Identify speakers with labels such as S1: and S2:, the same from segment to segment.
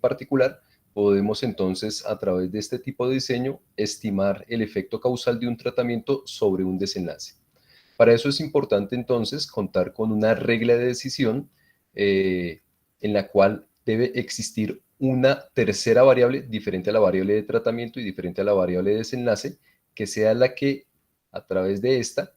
S1: particular, podemos entonces, a través de este tipo de diseño, estimar el efecto causal de un tratamiento sobre un desenlace. Para eso es importante entonces contar con una regla de decisión en la cual debe existir una tercera variable diferente a la variable de tratamiento y diferente a la variable de desenlace, que sea la que a través de esta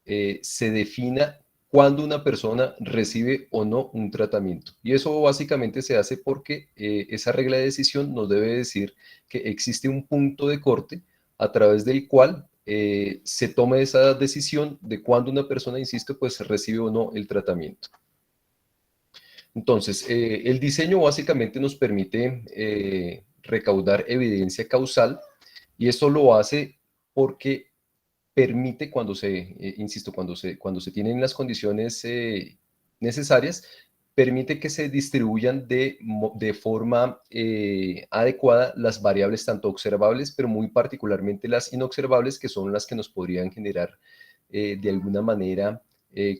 S1: se defina cuándo una persona recibe o no un tratamiento. Y eso básicamente se hace porque esa regla de decisión nos debe decir que existe un punto de corte a través del cual se tome esa decisión de cuándo una persona, insisto, pues recibe o no el tratamiento. Entonces, el diseño básicamente nos permite recaudar evidencia causal y esto lo hace porque permite cuando insisto, cuando se tienen las condiciones necesarias, permite que se distribuyan de forma adecuada las variables tanto observables, pero muy particularmente las inobservables, que son las que nos podrían generar de alguna manera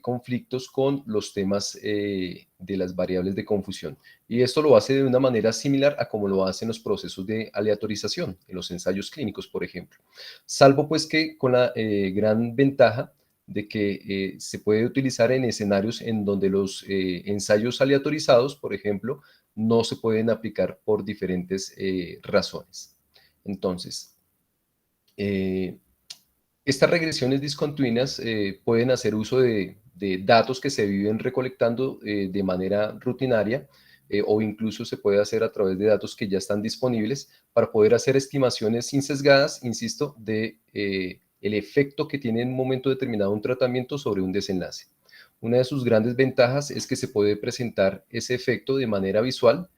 S1: conflictos con los temas de las variables de confusión. Y esto lo hace de una manera similar a como lo hacen los procesos de aleatorización, en los ensayos clínicos, por ejemplo. Salvo pues que con la gran ventaja de que se puede utilizar en escenarios en donde los ensayos aleatorizados, por ejemplo, no se pueden aplicar por diferentes razones. Entonces, estas regresiones discontinuas pueden hacer uso de datos que se viven recolectando de manera rutinaria o incluso se puede hacer a través de datos que ya están disponibles para poder hacer estimaciones insesgadas, insisto, de el efecto que tiene en un momento determinado un tratamiento sobre un desenlace. Una de sus grandes ventajas es que se puede presentar ese efecto de manera visual,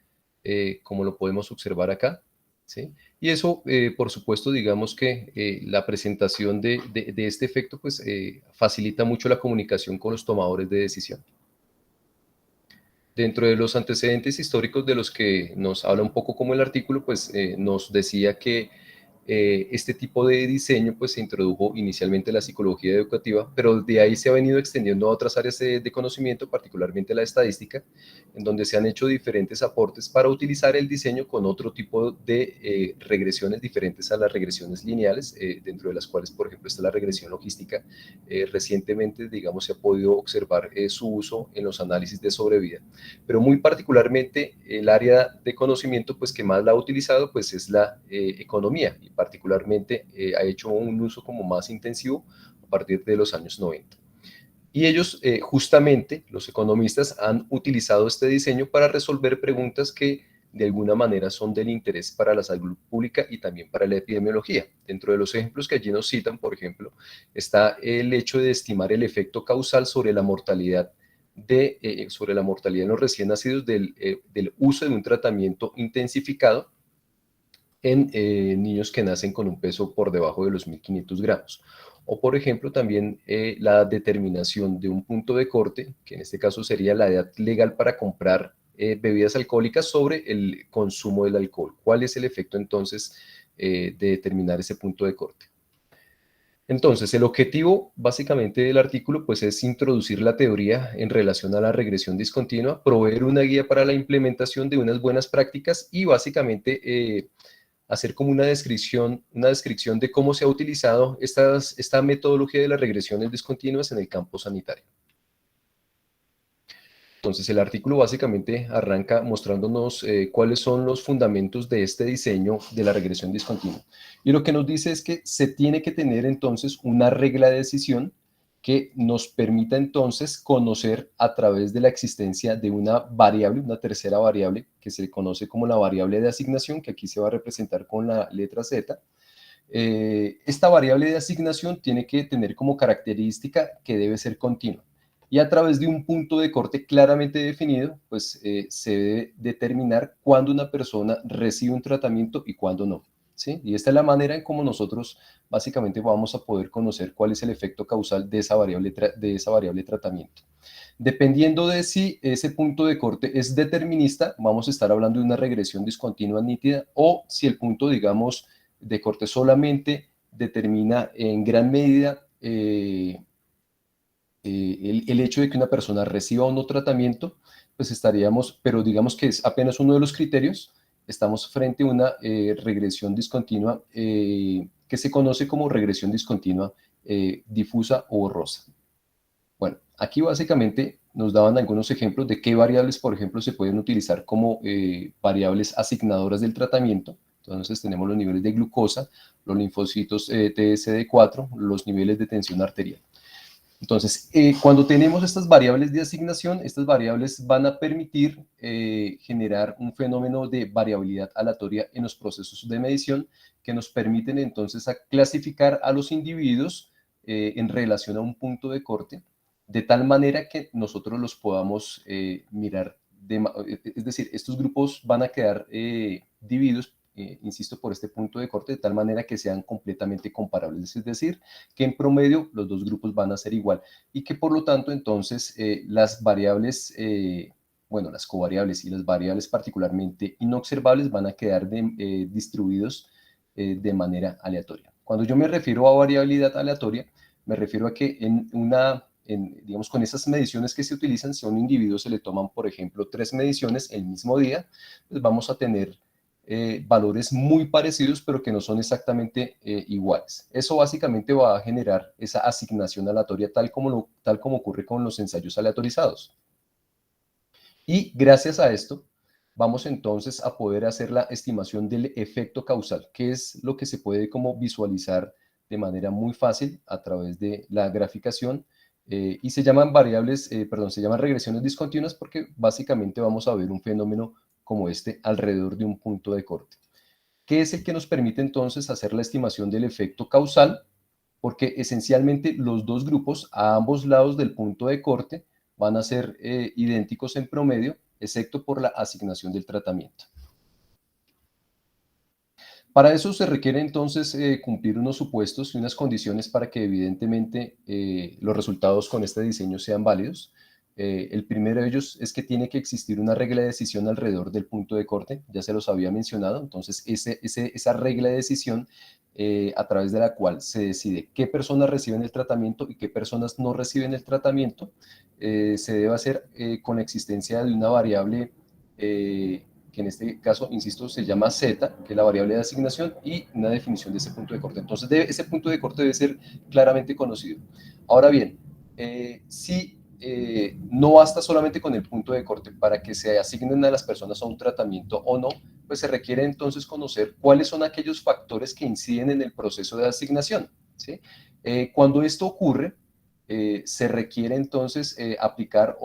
S1: como lo podemos observar acá, ¿sí? Y eso, por supuesto, digamos que la presentación de este efecto pues, facilita mucho la comunicación con los tomadores de decisión. Dentro de los antecedentes históricos de los que nos habla un poco como el artículo, pues nos decía que este tipo de diseño pues se introdujo inicialmente en la psicología educativa, pero de ahí se ha venido extendiendo a otras áreas de conocimiento, particularmente la estadística, en donde se han hecho diferentes aportes para utilizar el diseño con otro tipo de regresiones diferentes a las regresiones lineales, dentro de las cuales, por ejemplo, está la regresión logística. Recientemente, digamos, se ha podido observar su uso en los análisis de sobrevida, pero muy particularmente el área de conocimiento pues que más la ha utilizado pues es la economía y particularmente ha hecho un uso como más intensivo a partir de los años 90. Y ellos, justamente, los economistas, han utilizado este diseño para resolver preguntas que de alguna manera son del interés para la salud pública y también para la epidemiología. Dentro de los ejemplos que allí nos citan, por ejemplo, está el hecho de estimar el efecto causal sobre la mortalidad en los recién nacidos del uso de un tratamiento intensificado en niños que nacen con un peso por debajo de los 1.500 gramos. O, por ejemplo, también la determinación de un punto de corte, que en este caso sería la edad legal para comprar bebidas alcohólicas sobre el consumo del alcohol. ¿Cuál es el efecto entonces de determinar ese punto de corte? Entonces, el objetivo básicamente del artículo pues, es introducir la teoría en relación a la regresión discontinua, proveer una guía para la implementación de unas buenas prácticas y básicamente hacer como una descripción de cómo se ha utilizado esta metodología de las regresiones discontinuas en el campo sanitario. Entonces, el artículo básicamente arranca mostrándonos cuáles son los fundamentos de este diseño de la regresión discontinua. Y lo que nos dice es que se tiene que tener entonces una regla de decisión que nos permita entonces conocer a través de la existencia de una variable, una tercera variable, que se conoce como la variable de asignación, que aquí se va a representar con la letra Z. Esta variable de asignación tiene que tener como característica que debe ser continua. Y a través de un punto de corte claramente definido, pues se debe determinar cuándo una persona recibe un tratamiento y cuándo no. ¿Sí? Y esta es la manera en cómo nosotros básicamente vamos a poder conocer cuál es el efecto causal de esa variable tratamiento. Dependiendo de si ese punto de corte es determinista, vamos a estar hablando de una regresión discontinua nítida, o si el punto, digamos, de corte solamente determina en gran medida el hecho de que una persona reciba o no tratamiento, pues estaríamos, pero digamos que es apenas uno de los criterios, estamos frente a una regresión discontinua que se conoce como regresión discontinua difusa o borrosa. Bueno, aquí básicamente nos daban algunos ejemplos de qué variables, por ejemplo, se pueden utilizar como variables asignadoras del tratamiento. Entonces tenemos los niveles de glucosa, los linfocitos TSD4, los niveles de tensión arterial. Entonces, cuando tenemos estas variables de asignación, estas variables van a permitir generar un fenómeno de variabilidad aleatoria en los procesos de medición que nos permiten entonces a clasificar a los individuos en relación a un punto de corte, de tal manera que nosotros los podamos mirar, es decir, estos grupos van a quedar divididos, insisto, por este punto de corte, de tal manera que sean completamente comparables, es decir, que en promedio los dos grupos van a ser igual y que por lo tanto entonces las variables, bueno, las covariables y las variables particularmente inobservables van a quedar distribuidos de manera aleatoria. Cuando yo me refiero a variabilidad aleatoria, me refiero a que digamos, con esas mediciones que se utilizan, si a un individuo se le toman, por ejemplo, 3 mediciones el mismo día, pues vamos a tener valores muy parecidos, pero que no son exactamente iguales. Eso básicamente va a generar esa asignación aleatoria tal como ocurre con los ensayos aleatorizados. Y gracias a esto, vamos entonces a poder hacer la estimación del efecto causal, que es lo que se puede como visualizar de manera muy fácil a través de la graficación, y se llaman se llaman regresiones discontinuas porque básicamente vamos a ver un fenómeno como este alrededor de un punto de corte, que es el que nos permite entonces hacer la estimación del efecto causal, porque esencialmente los dos grupos a ambos lados del punto de corte van a ser idénticos en promedio, excepto por la asignación del tratamiento. Para eso se requiere entonces cumplir unos supuestos y unas condiciones para que evidentemente los resultados con este diseño sean válidos. El primero de ellos es que tiene que existir una regla de decisión alrededor del punto de corte, ya se los había mencionado, entonces esa regla de decisión a través de la cual se decide qué personas reciben el tratamiento y qué personas no reciben el tratamiento, se debe hacer con la existencia de una variable que en este caso, insisto, se llama Z, que es la variable de asignación, y una definición de ese punto de corte. Entonces, ese punto de corte debe ser claramente conocido. Ahora bien, si no basta solamente con el punto de corte para que se asignen a las personas a un tratamiento o no, pues se requiere entonces conocer cuáles son aquellos factores que inciden en el proceso de asignación, ¿sí? Cuando esto ocurre, se requiere entonces aplicar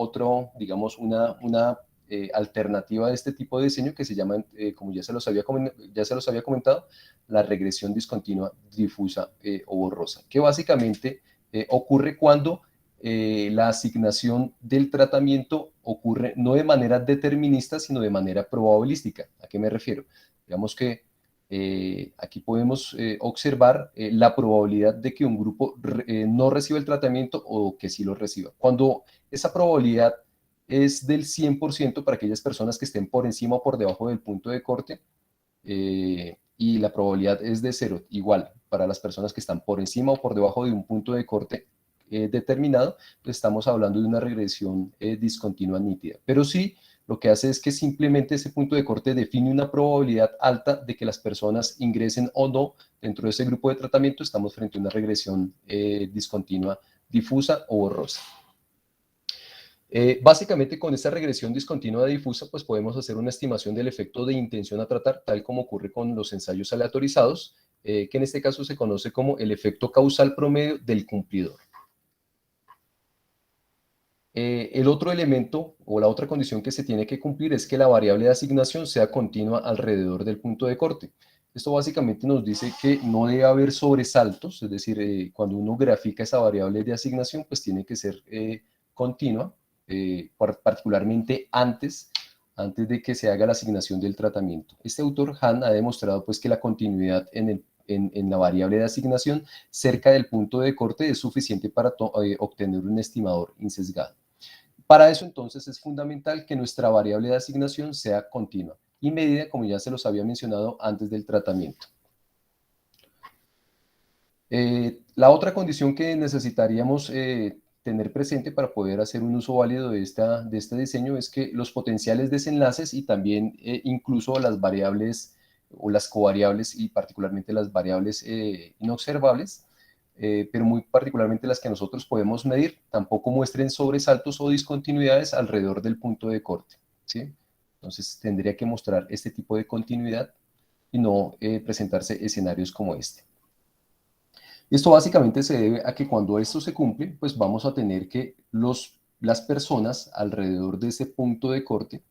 S1: digamos, una alternativa de este tipo de diseño que se llama, como ya se los había comentado, la regresión discontinua difusa o borrosa, que básicamente ocurre cuando la asignación del tratamiento ocurre no de manera determinista, sino de manera probabilística. ¿A qué me refiero? Digamos que aquí podemos observar la probabilidad de que un grupo no reciba el tratamiento o que sí lo reciba. Cuando esa probabilidad es del 100% para aquellas personas que estén por encima o por debajo del punto de corte, y la probabilidad es de 0, igual para las personas que están por encima o por debajo de un punto de corte determinado, pues estamos hablando de una regresión discontinua nítida. Pero sí, lo que hace es que simplemente ese punto de corte define una probabilidad alta de que las personas ingresen o no dentro de ese grupo de tratamiento. Estamos frente a una regresión discontinua difusa o borrosa. Básicamente con esta regresión discontinua difusa, pues podemos hacer una estimación del efecto de intención a tratar, tal como ocurre con los ensayos aleatorizados, que en este caso se conoce como el efecto causal promedio del cumplidor. El otro elemento o la otra condición que se tiene que cumplir es que la variable de asignación sea continua alrededor del punto de corte. Esto básicamente nos dice que no debe haber sobresaltos, es decir, cuando uno grafica esa variable de asignación, pues tiene que ser continua, particularmente antes de que se haga la asignación del tratamiento. Este autor, Han, ha demostrado pues que la continuidad en la variable de asignación cerca del punto de corte es suficiente para obtener un estimador insesgado. Para eso entonces es fundamental que nuestra variable de asignación sea continua y medida, como ya se los había mencionado, antes del tratamiento. La otra condición que necesitaríamos tener presente para poder hacer un uso válido de este diseño es que los potenciales desenlaces y también incluso las variables o las covariables y particularmente las variables inobservables, pero muy particularmente las que nosotros podemos medir, tampoco muestren sobresaltos o discontinuidades alrededor del punto de corte, ¿sí? Entonces tendría que mostrar este tipo de continuidad y no presentarse escenarios como este. Esto básicamente se debe a que cuando esto se cumple, pues vamos a tener que las personas alrededor de ese punto de corte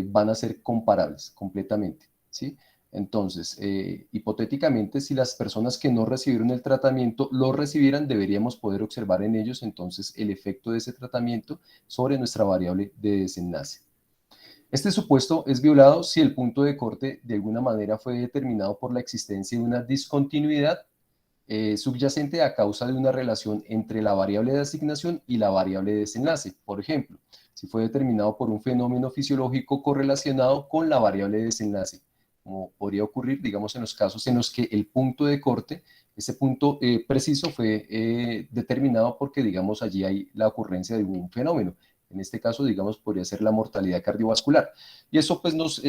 S1: van a ser comparables completamente, ¿sí? Entonces, hipotéticamente, si las personas que no recibieron el tratamiento lo recibieran, deberíamos poder observar en ellos entonces el efecto de ese tratamiento sobre nuestra variable de desenlace. Este supuesto es violado si el punto de corte de alguna manera fue determinado por la existencia de una discontinuidad subyacente a causa de una relación entre la variable de asignación y la variable de desenlace. Por ejemplo, si fue determinado por un fenómeno fisiológico correlacionado con la variable de desenlace, como podría ocurrir, digamos, en los casos en los que el punto de corte, ese punto preciso fue determinado porque, digamos, allí hay la ocurrencia de algún fenómeno. En este caso, digamos, podría ser la mortalidad cardiovascular. Y eso pues nos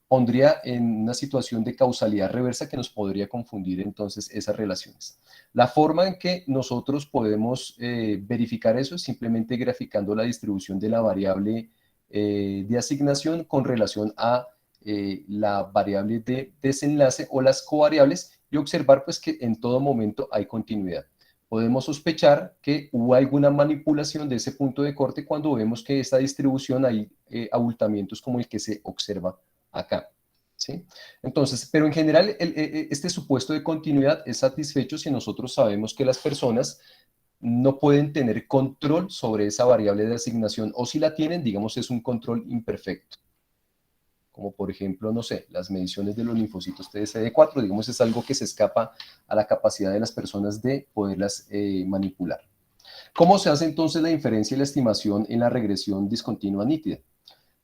S1: pondría en una situación de causalidad reversa que nos podría confundir entonces esas relaciones. La forma en que nosotros podemos verificar eso es simplemente graficando la distribución de la variable de asignación con relación a la variable de desenlace o las covariables y observar pues que en todo momento hay continuidad. Podemos sospechar que hubo alguna manipulación de ese punto de corte cuando vemos que esta distribución hay abultamientos como el que se observa acá, ¿sí? Entonces, pero en general este supuesto de continuidad es satisfecho si nosotros sabemos que las personas no pueden tener control sobre esa variable de asignación o si la tienen, digamos, es un control imperfecto. Como por ejemplo, no sé, las mediciones de los linfocitos TSD4, digamos, es algo que se escapa a la capacidad de las personas de poderlas manipular. ¿Cómo se hace entonces la inferencia y la estimación en la regresión discontinua nítida?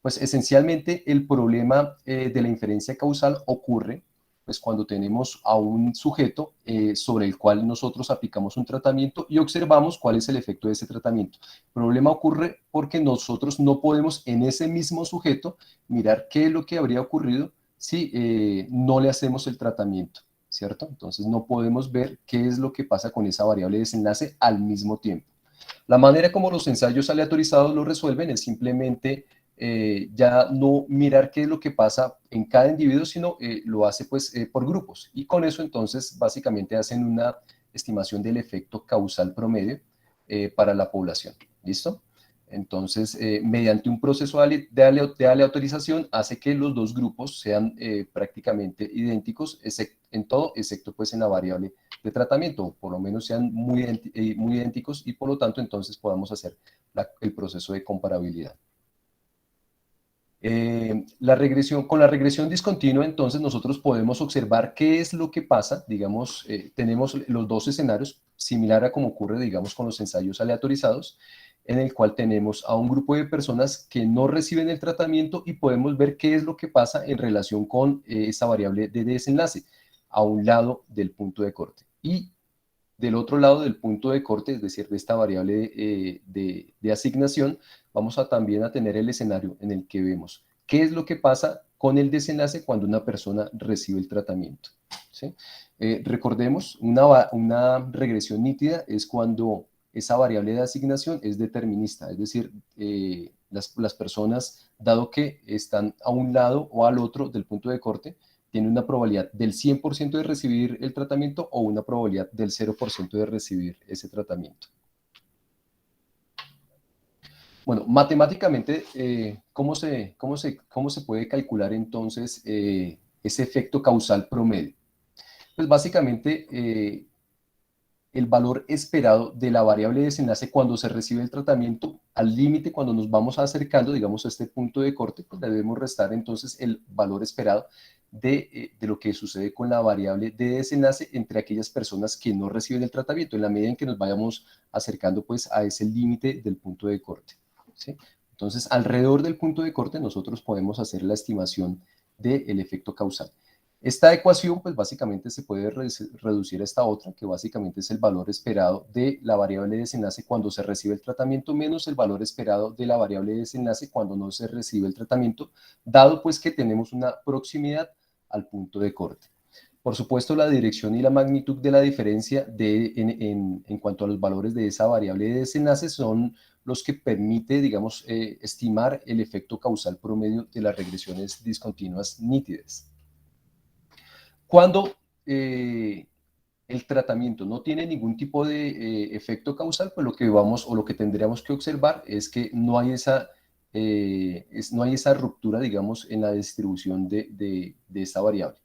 S1: Pues esencialmente el problema de la inferencia causal ocurre pues cuando tenemos a un sujeto sobre el cual nosotros aplicamos un tratamiento y observamos cuál es el efecto de ese tratamiento. El problema ocurre porque nosotros no podemos en ese mismo sujeto mirar qué es lo que habría ocurrido si no le hacemos el tratamiento, ¿cierto? Entonces no podemos ver qué es lo que pasa con esa variable de desenlace al mismo tiempo. La manera como los ensayos aleatorizados lo resuelven es simplemente ya no mirar qué es lo que pasa en cada individuo, sino lo hace pues por grupos. Y con eso entonces básicamente hacen una estimación del efecto causal promedio para la población. ¿Listo? Entonces, mediante un proceso de aleatorización hace que los dos grupos sean prácticamente idénticos en todo, excepto pues en la variable de tratamiento, o por lo menos sean muy idénticos y por lo tanto entonces podamos hacer el proceso de comparabilidad. Con la regresión discontinua, entonces nosotros podemos observar qué es lo que pasa, digamos, tenemos los dos escenarios, similar a como ocurre, digamos, con los ensayos aleatorizados, en el cual tenemos a un grupo de personas que no reciben el tratamiento y podemos ver qué es lo que pasa en relación con esa variable de desenlace a un lado del punto de corte. Y del otro lado del punto de corte, es decir, de esta variable de asignación, vamos a también a tener el escenario en el que vemos qué es lo que pasa con el desenlace cuando una persona recibe el tratamiento, ¿sí? Recordemos, una regresión nítida es cuando esa variable de asignación es determinista, es decir, las personas, dado que están a un lado o al otro del punto de corte, tiene una probabilidad del 100% de recibir el tratamiento o una probabilidad del 0% de recibir ese tratamiento. Bueno, matemáticamente, ¿cómo se puede calcular entonces ese efecto causal promedio? Pues básicamente el valor esperado de la variable de desenlace cuando se recibe el tratamiento al límite, cuando nos vamos acercando, digamos, a este punto de corte, pues debemos restar entonces el valor esperado de lo que sucede con la variable de desenlace entre aquellas personas que no reciben el tratamiento, en la medida en que nos vayamos acercando pues a ese límite del punto de corte, ¿sí? Entonces, alrededor del punto de corte nosotros podemos hacer la estimación del efecto causal. Esta ecuación, pues básicamente se puede reducir a esta otra, que básicamente es el valor esperado de la variable de desenlace cuando se recibe el tratamiento menos el valor esperado de la variable de desenlace cuando no se recibe el tratamiento, dado pues que tenemos una proximidad al punto de corte. Por supuesto, la dirección y la magnitud de la diferencia en cuanto a los valores de esa variable de desenlace son los que permite, digamos, estimar el efecto causal promedio de las regresiones discontinuas nítidas. Cuando el tratamiento no tiene ningún tipo de efecto causal, pues lo que vamos o lo que tendríamos que observar es que no hay esa ruptura, digamos, en la distribución de esta variable.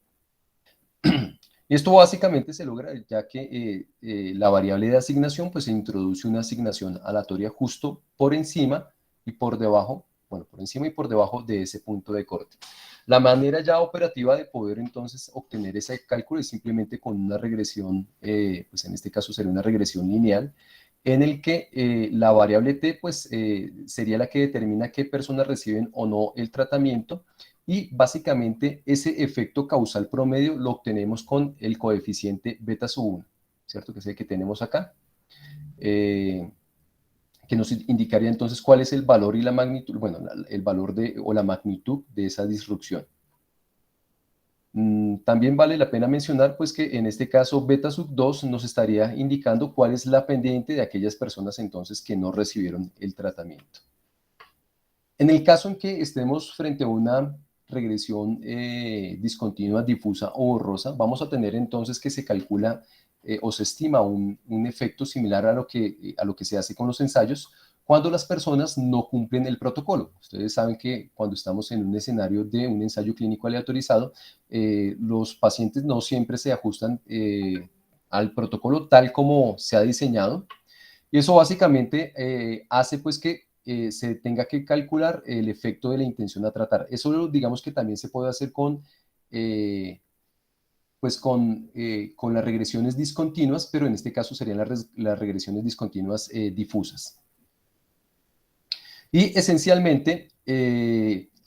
S1: Y esto básicamente se logra ya que la variable de asignación, pues se introduce una asignación aleatoria justo por encima y por debajo, bueno, por encima y por debajo de ese punto de corte. La manera ya operativa de poder entonces obtener ese cálculo es simplemente con una regresión, pues en este caso sería una regresión lineal, en el que la variable t pues sería la que determina qué personas reciben o no el tratamiento, y básicamente ese efecto causal promedio lo obtenemos con el coeficiente beta sub 1, ¿cierto? Que es el que tenemos acá, que nos indicaría entonces cuál es el valor y la magnitud, bueno, el valor o la magnitud de esa disrupción. También vale la pena mencionar pues que en este caso beta sub 2 nos estaría indicando cuál es la pendiente de aquellas personas entonces que no recibieron el tratamiento. En el caso en que estemos frente a una regresión discontinua, difusa o borrosa, vamos a tener entonces que se calcula o se estima un efecto similar a lo que se hace con los ensayos cuando las personas no cumplen el protocolo. Ustedes saben que cuando estamos en un escenario de un ensayo clínico aleatorizado, los pacientes no siempre se ajustan al protocolo tal como se ha diseñado, y eso básicamente hace pues que se tenga que calcular el efecto de la intención a tratar. Eso digamos que también se puede hacer eh, con las regresiones discontinuas, pero en este caso serían las regresiones discontinuas difusas. Y esencialmente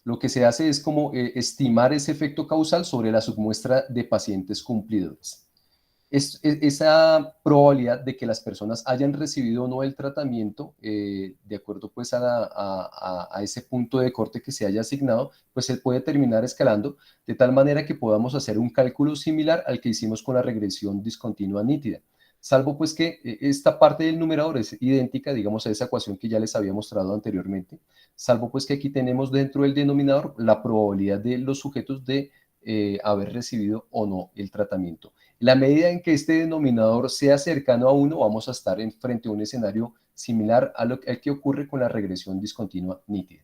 S1: lo que se hace es como estimar ese efecto causal sobre la submuestra de pacientes cumplidores. Esa probabilidad de que las personas hayan recibido o no el tratamiento, de acuerdo pues a ese punto de corte que se haya asignado, pues se puede terminar escalando de tal manera que podamos hacer un cálculo similar al que hicimos con la regresión discontinua nítida. Salvo pues que esta parte del numerador es idéntica, digamos, a esa ecuación que ya les había mostrado anteriormente, salvo pues que aquí tenemos dentro del denominador la probabilidad de los sujetos de haber recibido o no el tratamiento. La medida en que este denominador sea cercano a 1, vamos a estar frente a un escenario similar al que ocurre con la regresión discontinua nítida.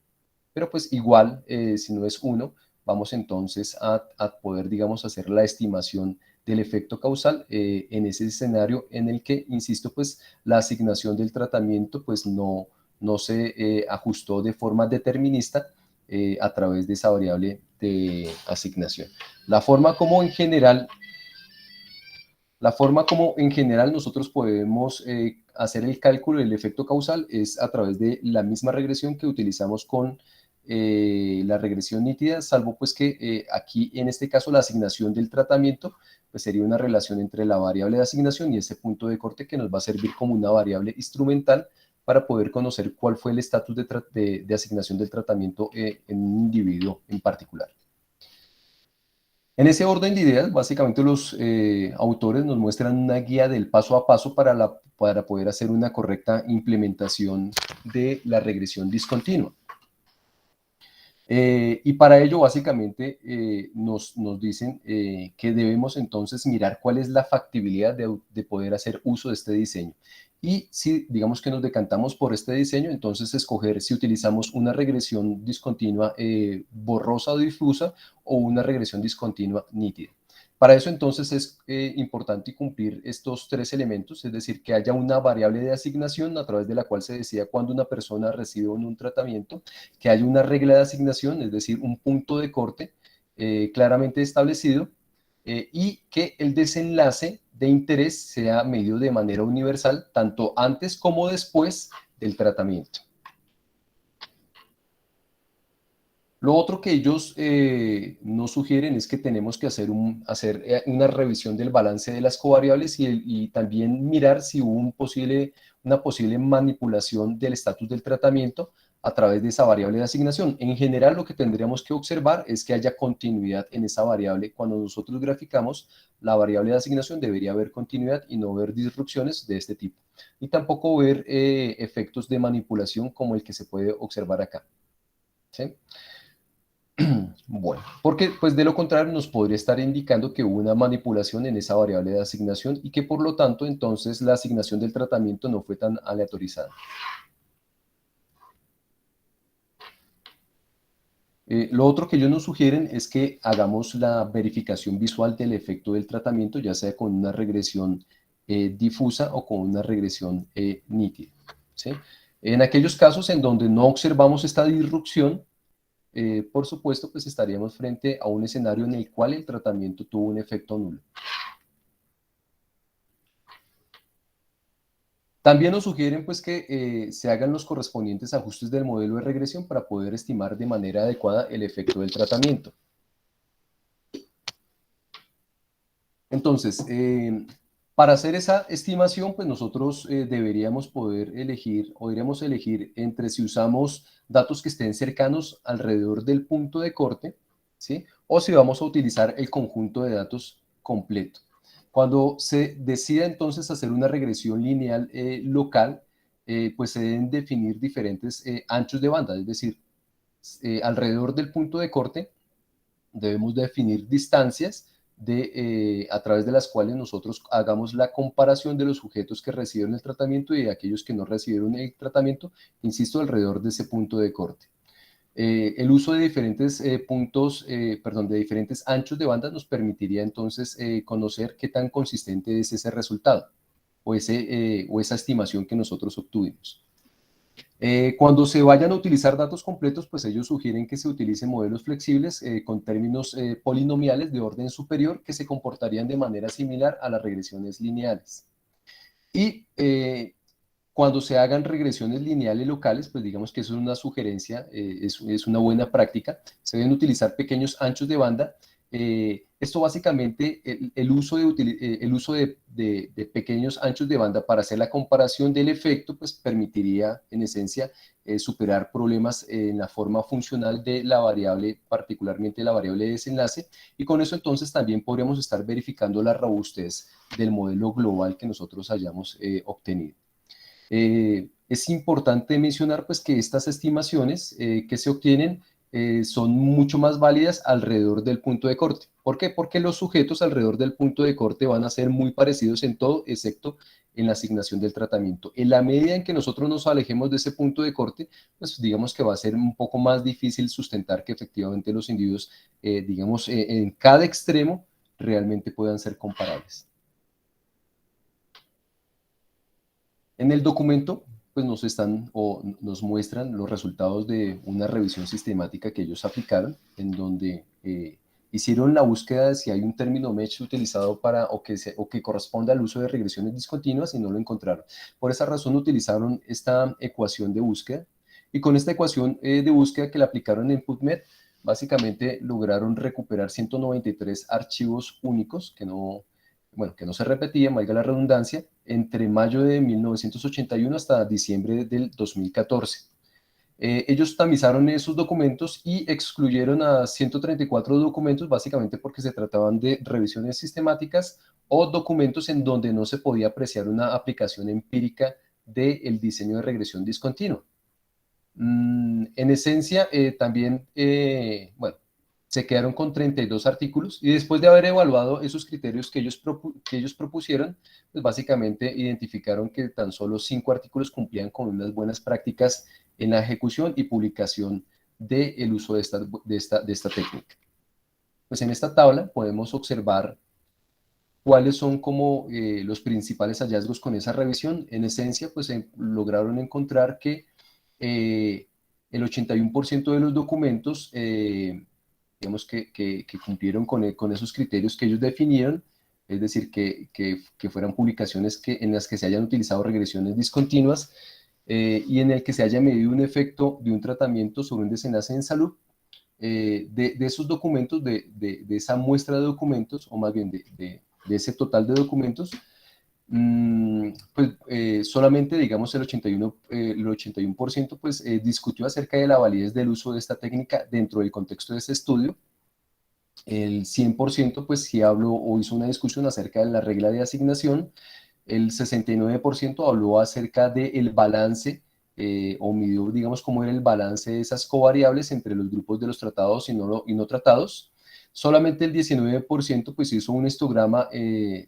S1: Pero pues igual, si no es 1, vamos entonces a poder, digamos, hacer la estimación del efecto causal en ese escenario en el que, insisto, pues la asignación del tratamiento pues no se ajustó de forma determinista a través de esa variable de asignación. La forma como en general nosotros podemos hacer el cálculo del efecto causal es a través de la misma regresión que utilizamos con la regresión nítida, salvo pues que aquí en este caso la asignación del tratamiento pues sería una relación entre la variable de asignación y ese punto de corte que nos va a servir como una variable instrumental para poder conocer cuál fue el estatus de asignación del tratamiento en un individuo en particular. En ese orden de ideas, básicamente los autores nos muestran una guía del paso a paso para poder hacer una correcta implementación de la regresión discontinua. Y para ello, básicamente, nos dicen que debemos entonces mirar cuál es la factibilidad de poder hacer uso de este diseño. Y si digamos que nos decantamos por este diseño, entonces escoger si utilizamos una regresión discontinua borrosa o difusa o una regresión discontinua nítida. Para eso entonces es importante cumplir estos tres elementos, es decir, que haya una variable de asignación a través de la cual se decida cuándo una persona recibe un tratamiento, que haya una regla de asignación, es decir, un punto de corte claramente establecido, y que el desenlace de interés sea medido de manera universal, tanto antes como después del tratamiento. Lo otro que ellos nos sugieren es que tenemos que hacer, una revisión del balance de las covariables y también mirar si hubo una posible manipulación del estatus del tratamiento a través de esa variable de asignación. En general, lo que tendríamos que observar es que haya continuidad en esa variable. Cuando nosotros graficamos la variable de asignación, debería haber continuidad y no ver disrupciones de este tipo. Y tampoco ver efectos de manipulación como el que se puede observar acá. ¿Sí? Bueno, porque pues de lo contrario nos podría estar indicando que hubo una manipulación en esa variable de asignación y que por lo tanto entonces la asignación del tratamiento no fue tan aleatorizada. Lo otro que ellos nos sugieren es que hagamos la verificación visual del efecto del tratamiento, ya sea con una regresión difusa o con una regresión nítida. ¿Sí? En aquellos casos en donde no observamos esta disrupción, por supuesto, pues estaríamos frente a un escenario en el cual el tratamiento tuvo un efecto nulo. También nos sugieren pues que se hagan los correspondientes ajustes del modelo de regresión para poder estimar de manera adecuada el efecto del tratamiento. Entonces, para hacer esa estimación, pues nosotros deberíamos poder elegir o iríamos a elegir entre si usamos datos que estén cercanos alrededor del punto de corte, ¿sí? O si vamos a utilizar el conjunto de datos completo. Cuando se decida entonces hacer una regresión lineal local, pues se deben definir diferentes anchos de banda, es decir, alrededor del punto de corte debemos definir distancias a través de las cuales nosotros hagamos la comparación de los sujetos que recibieron el tratamiento y de aquellos que no recibieron el tratamiento, insisto, alrededor de ese punto de corte. El uso de diferentes de diferentes anchos de banda nos permitiría entonces conocer qué tan consistente es ese resultado o esa estimación que nosotros obtuvimos. Cuando se vayan a utilizar datos completos, pues ellos sugieren que se utilicen modelos flexibles con términos polinomiales de orden superior que se comportarían de manera similar a las regresiones lineales. Y cuando se hagan regresiones lineales locales, pues digamos que eso es una sugerencia, es una buena práctica, se deben utilizar pequeños anchos de banda. Esto básicamente, el uso de pequeños anchos de banda para hacer la comparación del efecto, pues permitiría en esencia superar problemas en la forma funcional de la variable, particularmente la variable de desenlace, y con eso entonces también podríamos estar verificando la robustez del modelo global que nosotros hayamos obtenido. Es importante mencionar pues, que estas estimaciones que se obtienen son mucho más válidas alrededor del punto de corte. ¿Por qué? Porque los sujetos alrededor del punto de corte van a ser muy parecidos en todo, excepto en la asignación del tratamiento. En la medida en que nosotros nos alejemos de ese punto de corte, pues digamos que va a ser un poco más difícil sustentar que efectivamente los individuos, digamos, en cada extremo realmente puedan ser comparables. En el documento, pues nos muestran los resultados de una revisión sistemática que ellos aplicaron, en donde hicieron la búsqueda de si hay un término mesh utilizado o que corresponde al uso de regresiones discontinuas y no lo encontraron. Por esa razón utilizaron esta ecuación de búsqueda y con esta ecuación de búsqueda que la aplicaron en PubMed, básicamente lograron recuperar 193 archivos únicos que no se repetían, valga la redundancia, entre mayo de 1981 hasta diciembre del 2014. Ellos tamizaron esos documentos y excluyeron a 134 documentos, básicamente porque se trataban de revisiones sistemáticas o documentos en donde no se podía apreciar una aplicación empírica del diseño de regresión discontinua. En esencia, también, bueno, se quedaron con 32 artículos y después de haber evaluado esos criterios que ellos propusieron, pues básicamente identificaron que tan solo 5 artículos cumplían con unas buenas prácticas en la ejecución y publicación del uso de esta técnica. Pues en esta tabla podemos observar cuáles son como los principales hallazgos con esa revisión. En esencia, pues lograron encontrar que eh, el 81% de los documentos, digamos que cumplieron con esos criterios que ellos definieron, es decir, que fueran publicaciones en las que se hayan utilizado regresiones discontinuas y en el que se haya medido un efecto de un tratamiento sobre un desenlace en salud. de esos documentos, de esa muestra de documentos, o más bien de ese total de documentos, pues solamente, digamos, el 81% pues, discutió acerca de la validez del uso de esta técnica dentro del contexto de ese estudio. El 100% pues sí habló o hizo una discusión acerca de la regla de asignación. El 69% habló acerca del balance o midió, digamos, cómo era el balance de esas covariables entre los grupos de los tratados y no tratados. Solamente el 19% pues hizo un histograma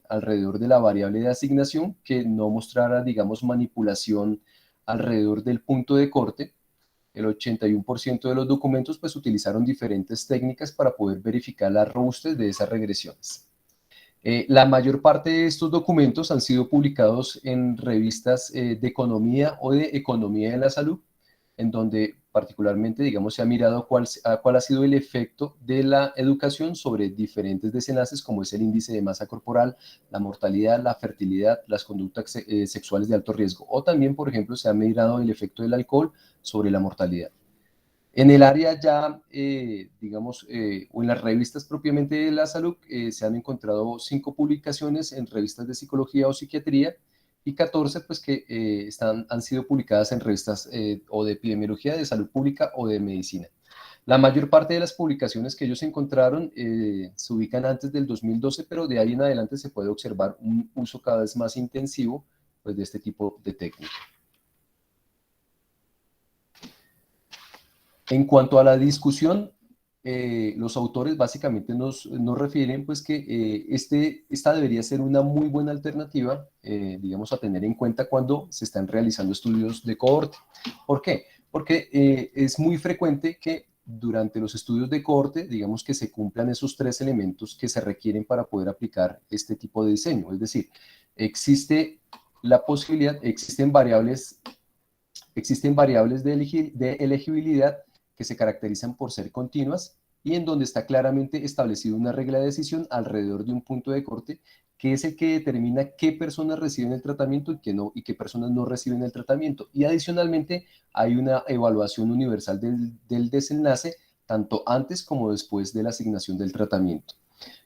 S1: alrededor de la variable de asignación que no mostrara, digamos, manipulación alrededor del punto de corte. El 81% de los documentos pues utilizaron diferentes técnicas para poder verificar la robustez de esas regresiones. La mayor parte de estos documentos han sido publicados en revistas de economía o de economía de la salud, en donde particularmente, digamos, se ha mirado cuál ha sido el efecto de la educación sobre diferentes desenlaces, como es el índice de masa corporal, la mortalidad, la fertilidad, las conductas sexuales de alto riesgo. O también, por ejemplo, se ha mirado el efecto del alcohol sobre la mortalidad. En el área ya, digamos, o en las revistas propiamente de la salud, se han encontrado 5 publicaciones en revistas de psicología o psiquiatría y 14 pues, que han sido publicadas en revistas o de epidemiología, de salud pública o de medicina. La mayor parte de las publicaciones que ellos encontraron se ubican antes del 2012, pero de ahí en adelante se puede observar un uso cada vez más intensivo pues, de este tipo de técnica. En cuanto a la discusión, los autores básicamente nos refieren pues que esta debería ser una muy buena alternativa, digamos, a tener en cuenta cuando se están realizando estudios de cohorte. ¿Por qué? Porque es muy frecuente que durante los estudios de cohorte, digamos que se cumplan esos 3 elementos que se requieren para poder aplicar este tipo de diseño. Es decir, existe la posibilidad, existen variables de elegibilidad que se caracterizan por ser continuas y en donde está claramente establecida una regla de decisión alrededor de un punto de corte que es el que determina qué personas reciben el tratamiento y qué personas no reciben el tratamiento. Y adicionalmente hay una evaluación universal del desenlace tanto antes como después de la asignación del tratamiento.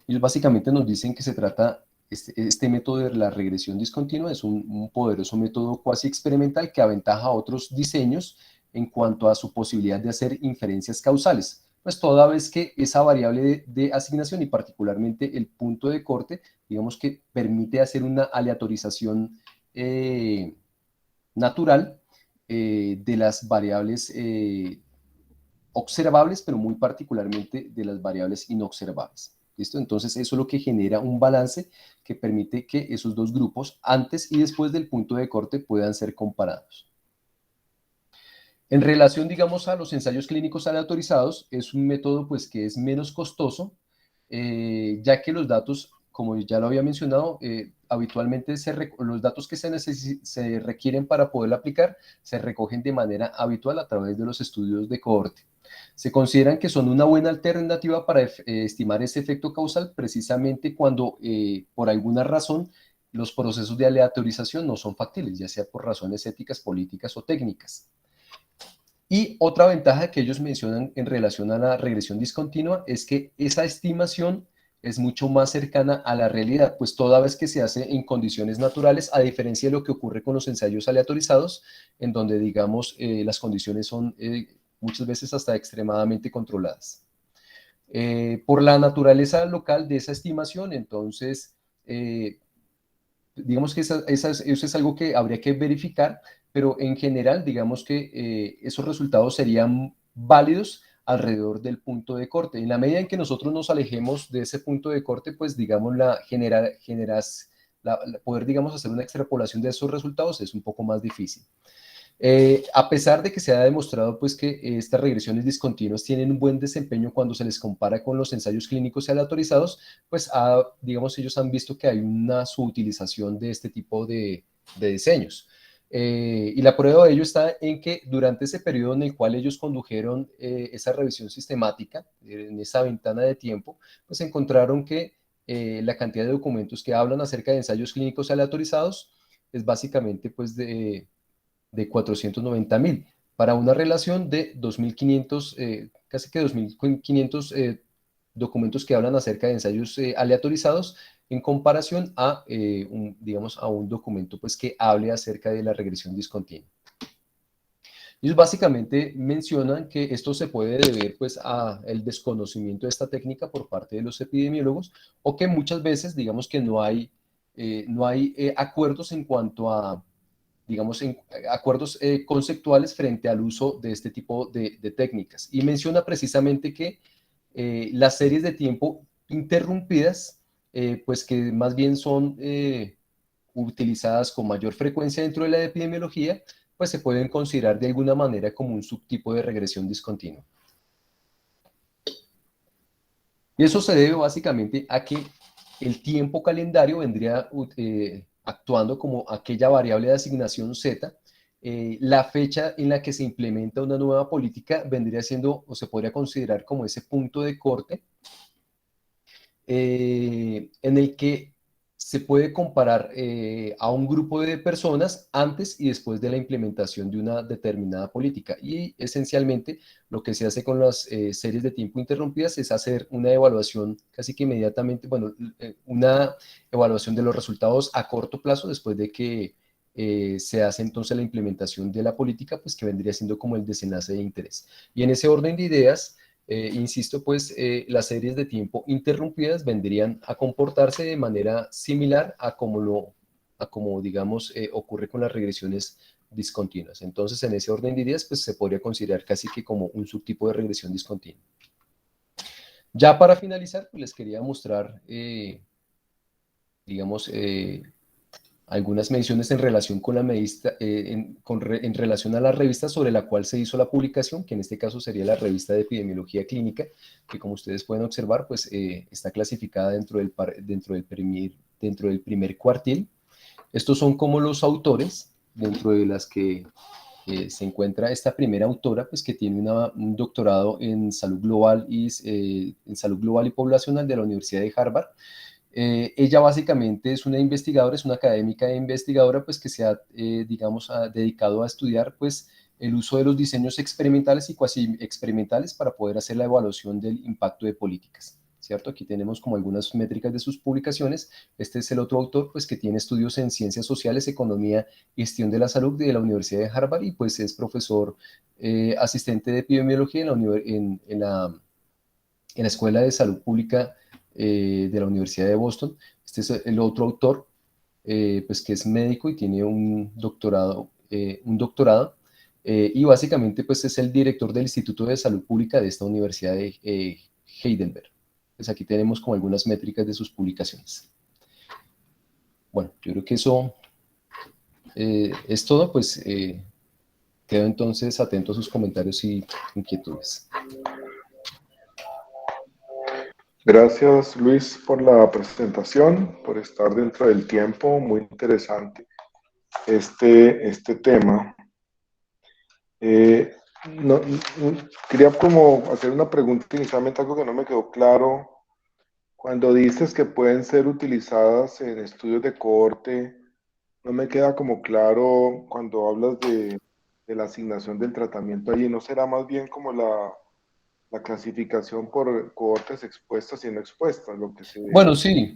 S1: Ellos básicamente nos dicen que se trata, este método de la regresión discontinua es un poderoso método cuasi experimental que aventaja a otros diseños en cuanto a su posibilidad de hacer inferencias causales. Pues toda vez que esa variable de asignación y particularmente el punto de corte, digamos que permite hacer una aleatorización natural de las variables observables, pero muy particularmente de las variables inobservables. ¿Listo? Entonces eso es lo que genera un balance que permite que esos dos grupos, antes y después del punto de corte, puedan ser comparados. En relación, digamos, a los ensayos clínicos aleatorizados, es un método pues, que es menos costoso, ya que los datos, como ya lo había mencionado, habitualmente los datos que se requieren para poderlo aplicar se recogen de manera habitual a través de los estudios de cohorte. Se consideran que son una buena alternativa para estimar ese efecto causal precisamente cuando por alguna razón los procesos de aleatorización no son factibles, ya sea por razones éticas, políticas o técnicas. Y otra ventaja que ellos mencionan en relación a la regresión discontinua es que esa estimación es mucho más cercana a la realidad, pues toda vez que se hace en condiciones naturales, a diferencia de lo que ocurre con los ensayos aleatorizados, en donde, digamos, las condiciones son muchas veces hasta extremadamente controladas. Por la naturaleza local de esa estimación, entonces, digamos que eso es algo que habría que verificar, pero en general, digamos que esos resultados serían válidos alrededor del punto de corte. En la medida en que nosotros nos alejemos de ese punto de corte, pues digamos, poder, digamos, hacer una extrapolación de esos resultados es un poco más difícil. A pesar de que se ha demostrado pues, que estas regresiones discontinuas tienen un buen desempeño cuando se les compara con los ensayos clínicos aleatorizados, pues digamos ellos han visto que hay una subutilización de este tipo de diseños. Y la prueba de ello está en que durante ese periodo en el cual ellos condujeron esa revisión sistemática, en esa ventana de tiempo, pues encontraron que la cantidad de documentos que hablan acerca de ensayos clínicos aleatorizados es básicamente pues de 490.000. para una relación de 2.500, casi que 2.500 documentos que hablan acerca de ensayos aleatorizados en comparación a, digamos, a un documento pues, que hable acerca de la regresión discontinua. Ellos básicamente mencionan que esto se puede deber pues, a el desconocimiento de esta técnica por parte de los epidemiólogos, o que muchas veces, digamos que no hay acuerdos en cuanto a, digamos, acuerdos conceptuales frente al uso de este tipo de técnicas. Y menciona precisamente que las series de tiempo interrumpidas, pues que más bien son utilizadas con mayor frecuencia dentro de la epidemiología, pues se pueden considerar de alguna manera como un subtipo de regresión discontinua. Y eso se debe básicamente a que el tiempo calendario vendría actuando como aquella variable de asignación Z. La fecha en la que se implementa una nueva política vendría siendo, o se podría considerar como ese punto de corte, en el que se puede comparar a un grupo de personas antes y después de la implementación de una determinada política. Y esencialmente lo que se hace con las series de tiempo interrumpidas es hacer una evaluación casi que inmediatamente, bueno, una evaluación de los resultados a corto plazo después de que se hace entonces la implementación de la política, pues que vendría siendo como el desenlace de interés. Y en ese orden de ideas, insisto, pues las series de tiempo interrumpidas vendrían a comportarse de manera similar a como digamos, ocurre con las regresiones discontinuas. Entonces, en ese orden de ideas, pues se podría considerar casi que como un subtipo de regresión discontinua. Ya para finalizar, pues les quería mostrar, digamos, algunas menciones en relación con la medista, en relación a la revista sobre la cual se hizo la publicación, que en este caso sería la revista de epidemiología clínica, que como ustedes pueden observar, pues está clasificada dentro del primer cuartil. Estos son como los autores, dentro de las que se encuentra esta primera autora, pues que tiene un doctorado en salud global en salud global y poblacional de la Universidad de Harvard. Ella básicamente es una investigadora, es una académica e investigadora, pues que se ha, digamos, dedicado a estudiar, pues, el uso de los diseños experimentales y cuasi experimentales para poder hacer la evaluación del impacto de políticas, ¿cierto? Aquí tenemos como algunas métricas de sus publicaciones. Este es el otro autor, pues, que tiene estudios en ciencias sociales, economía y gestión de la salud de la Universidad de Harvard y, pues, es profesor asistente de epidemiología en la Escuela de Salud Pública de la Universidad de Boston. Este es el otro autor, pues que es médico y tiene un doctorado y básicamente pues es el director del Instituto de Salud Pública de esta Universidad de Heidelberg. Pues aquí tenemos como algunas métricas de sus publicaciones. Bueno, yo creo que eso es todo, pues quedo entonces atento a sus comentarios y inquietudes.
S2: Gracias, Luis, por la presentación, por estar dentro del tiempo. Muy interesante este tema. No, quería como hacer una pregunta inicialmente, algo que no me quedó claro. Cuando dices que pueden ser utilizadas en estudios de cohorte, no me queda como claro cuando hablas de la asignación del tratamiento allí. ¿No será más bien como la clasificación por cohortes expuestas y no expuestas, lo que se...
S1: Bueno, sí,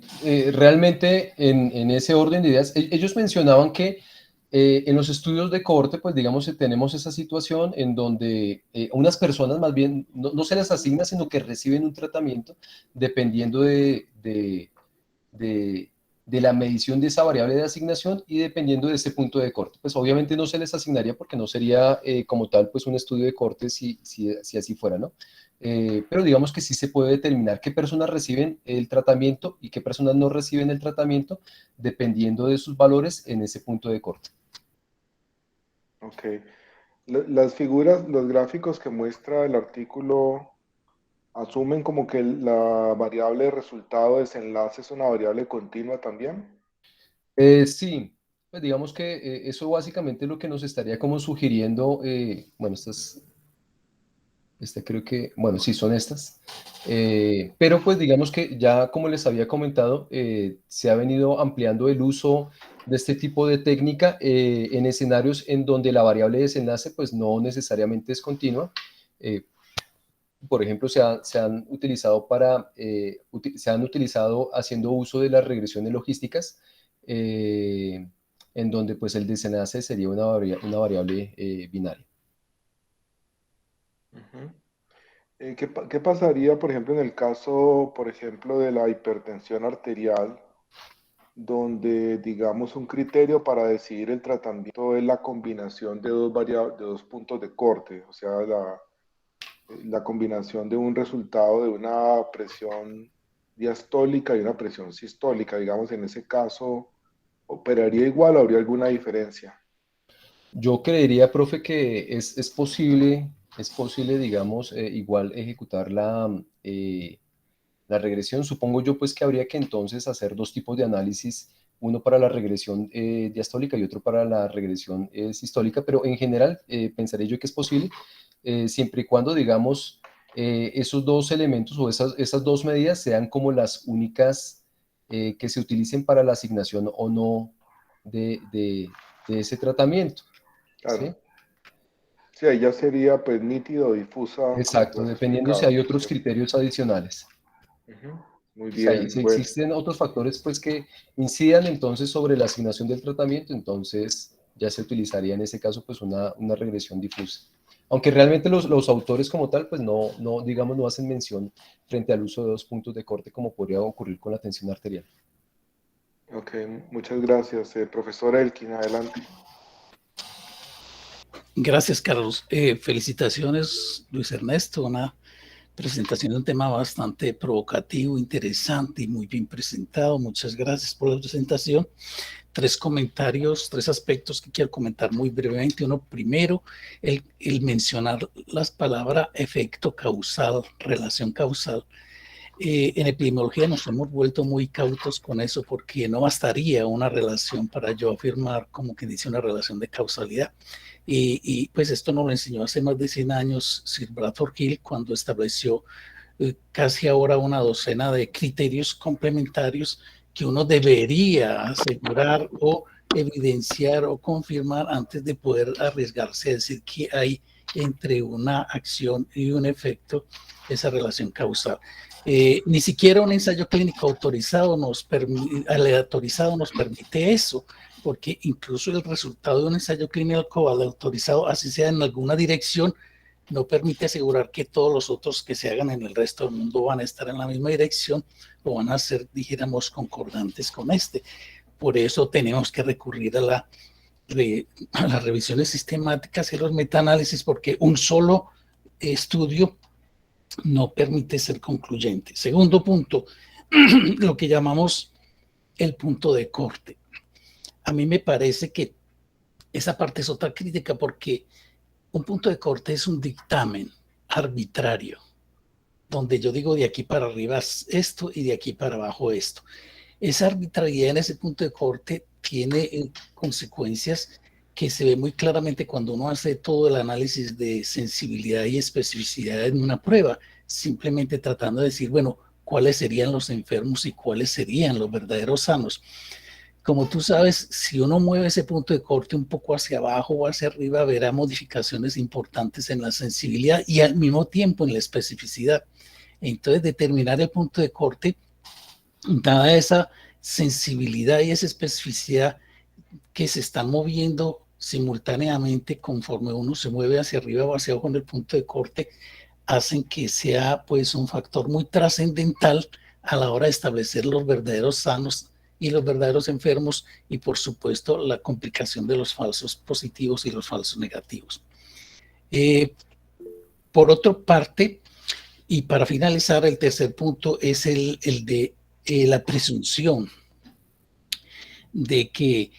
S1: realmente en ese orden de ideas, ellos mencionaban que en los estudios de cohorte, pues digamos, tenemos esa situación en donde unas personas más bien no se les asigna, sino que reciben un tratamiento dependiendo de, de la medición de esa variable de asignación y dependiendo de ese punto de corte. Pues obviamente no se les asignaría porque no sería como tal pues un estudio de corte si así fuera, ¿no? Pero digamos que sí se puede determinar qué personas reciben el tratamiento y qué personas no reciben el tratamiento dependiendo de sus valores en ese punto de corte.
S2: Ok. Las figuras, los gráficos que muestra el artículo asumen como que la variable de resultado de desenlace es una variable continua también.
S1: Sí, pues digamos que eso básicamente es lo que nos estaría como sugiriendo, bueno, estas Este creo que, bueno, sí son estas. Pero pues digamos que ya como les había comentado, se ha venido ampliando el uso de este tipo de técnica en escenarios en donde la variable de desenlace pues no necesariamente es continua. Eh, por ejemplo, se han utilizado se han utilizado haciendo uso de las regresiones logísticas, en donde pues el desenlace sería una variable binaria.
S2: Ujú. ¿Qué pasaría, por ejemplo, en el caso, por ejemplo, de la hipertensión arterial, donde, digamos, un criterio para decidir el tratamiento es la combinación de de dos puntos de corte, o sea, la combinación de un resultado de una presión diastólica y una presión sistólica? Digamos, en ese caso, ¿operaría igual o habría alguna diferencia?
S1: Yo creería, profe, que es posible, digamos, igual ejecutar la regresión. Supongo yo, pues, que habría que entonces hacer dos tipos de análisis, uno para la regresión diastólica y otro para la regresión sistólica, pero en general pensaría yo que es posible, siempre y cuando, digamos, esos dos elementos o esas dos medidas sean como las únicas que se utilicen para la asignación o no de ese tratamiento. ¿Sí?
S2: Claro. Sí, ahí ya sería pues nítido, difusa, como tú
S1: Exacto,
S2: has
S1: dependiendo si hay
S2: explicado,
S1: otros
S2: ¿cierto?
S1: criterios adicionales.
S2: Ujú. Muy
S1: Si
S2: bien, bueno.
S1: existen otros factores pues, que incidan entonces sobre la asignación del tratamiento, entonces ya se utilizaría en ese caso pues, una regresión difusa. Aunque realmente los autores como tal, pues no, digamos, no hacen mención frente al uso de dos puntos de corte como podría ocurrir con la tensión arterial.
S2: Ok, muchas gracias. Profesor Elkin, adelante.
S3: Gracias, Carlos. Felicitaciones, Luis Ernesto. Una presentación de un tema bastante provocativo, interesante y muy bien presentado. Muchas gracias por la presentación. Tres comentarios, tres aspectos que quiero comentar muy brevemente. Uno, primero, el mencionar las palabras efecto causal, relación causal. En epidemiología nos hemos vuelto muy cautos con eso porque no bastaría una relación para yo afirmar como que dice una relación de causalidad. Pues esto nos lo enseñó hace más de 100 años Sir Bradford Hill cuando estableció casi ahora una docena de criterios complementarios que uno debería asegurar o evidenciar o confirmar antes de poder arriesgarse a decir que hay entre una acción y un efecto esa relación causal. Ni siquiera un ensayo clínico aleatorizado nos permite eso, porque incluso el resultado de un ensayo clínico aleatorizado, así sea en alguna dirección, no permite asegurar que todos los otros que se hagan en el resto del mundo van a estar en la misma dirección o van a ser, dijéramos, concordantes con este. Por eso tenemos que recurrir a las revisiones sistemáticas y los metaanálisis, porque un solo estudio no permite ser concluyente. Segundo punto, lo que llamamos el punto de corte. A mí me parece que esa parte es otra crítica porque un punto de corte es un dictamen arbitrario, donde yo digo de aquí para arriba esto y de aquí para abajo esto. Esa arbitrariedad en ese punto de corte tiene consecuencias que se ve muy claramente cuando uno hace todo el análisis de sensibilidad y especificidad en una prueba, simplemente tratando de decir, bueno, cuáles serían los enfermos y cuáles serían los verdaderos sanos. Como tú sabes, si uno mueve ese punto de corte un poco hacia abajo o hacia arriba, verá modificaciones importantes en la sensibilidad y al mismo tiempo en la especificidad. Entonces, determinar el punto de corte, dada esa sensibilidad y esa especificidad que se están moviendo simultáneamente conforme uno se mueve hacia arriba o hacia abajo en el punto de corte, hacen que sea pues un factor muy trascendental a la hora de establecer los verdaderos sanos y los verdaderos enfermos y por supuesto la complicación de los falsos positivos y los falsos negativos. Por otra parte, y para finalizar, el tercer punto es el de la presunción de que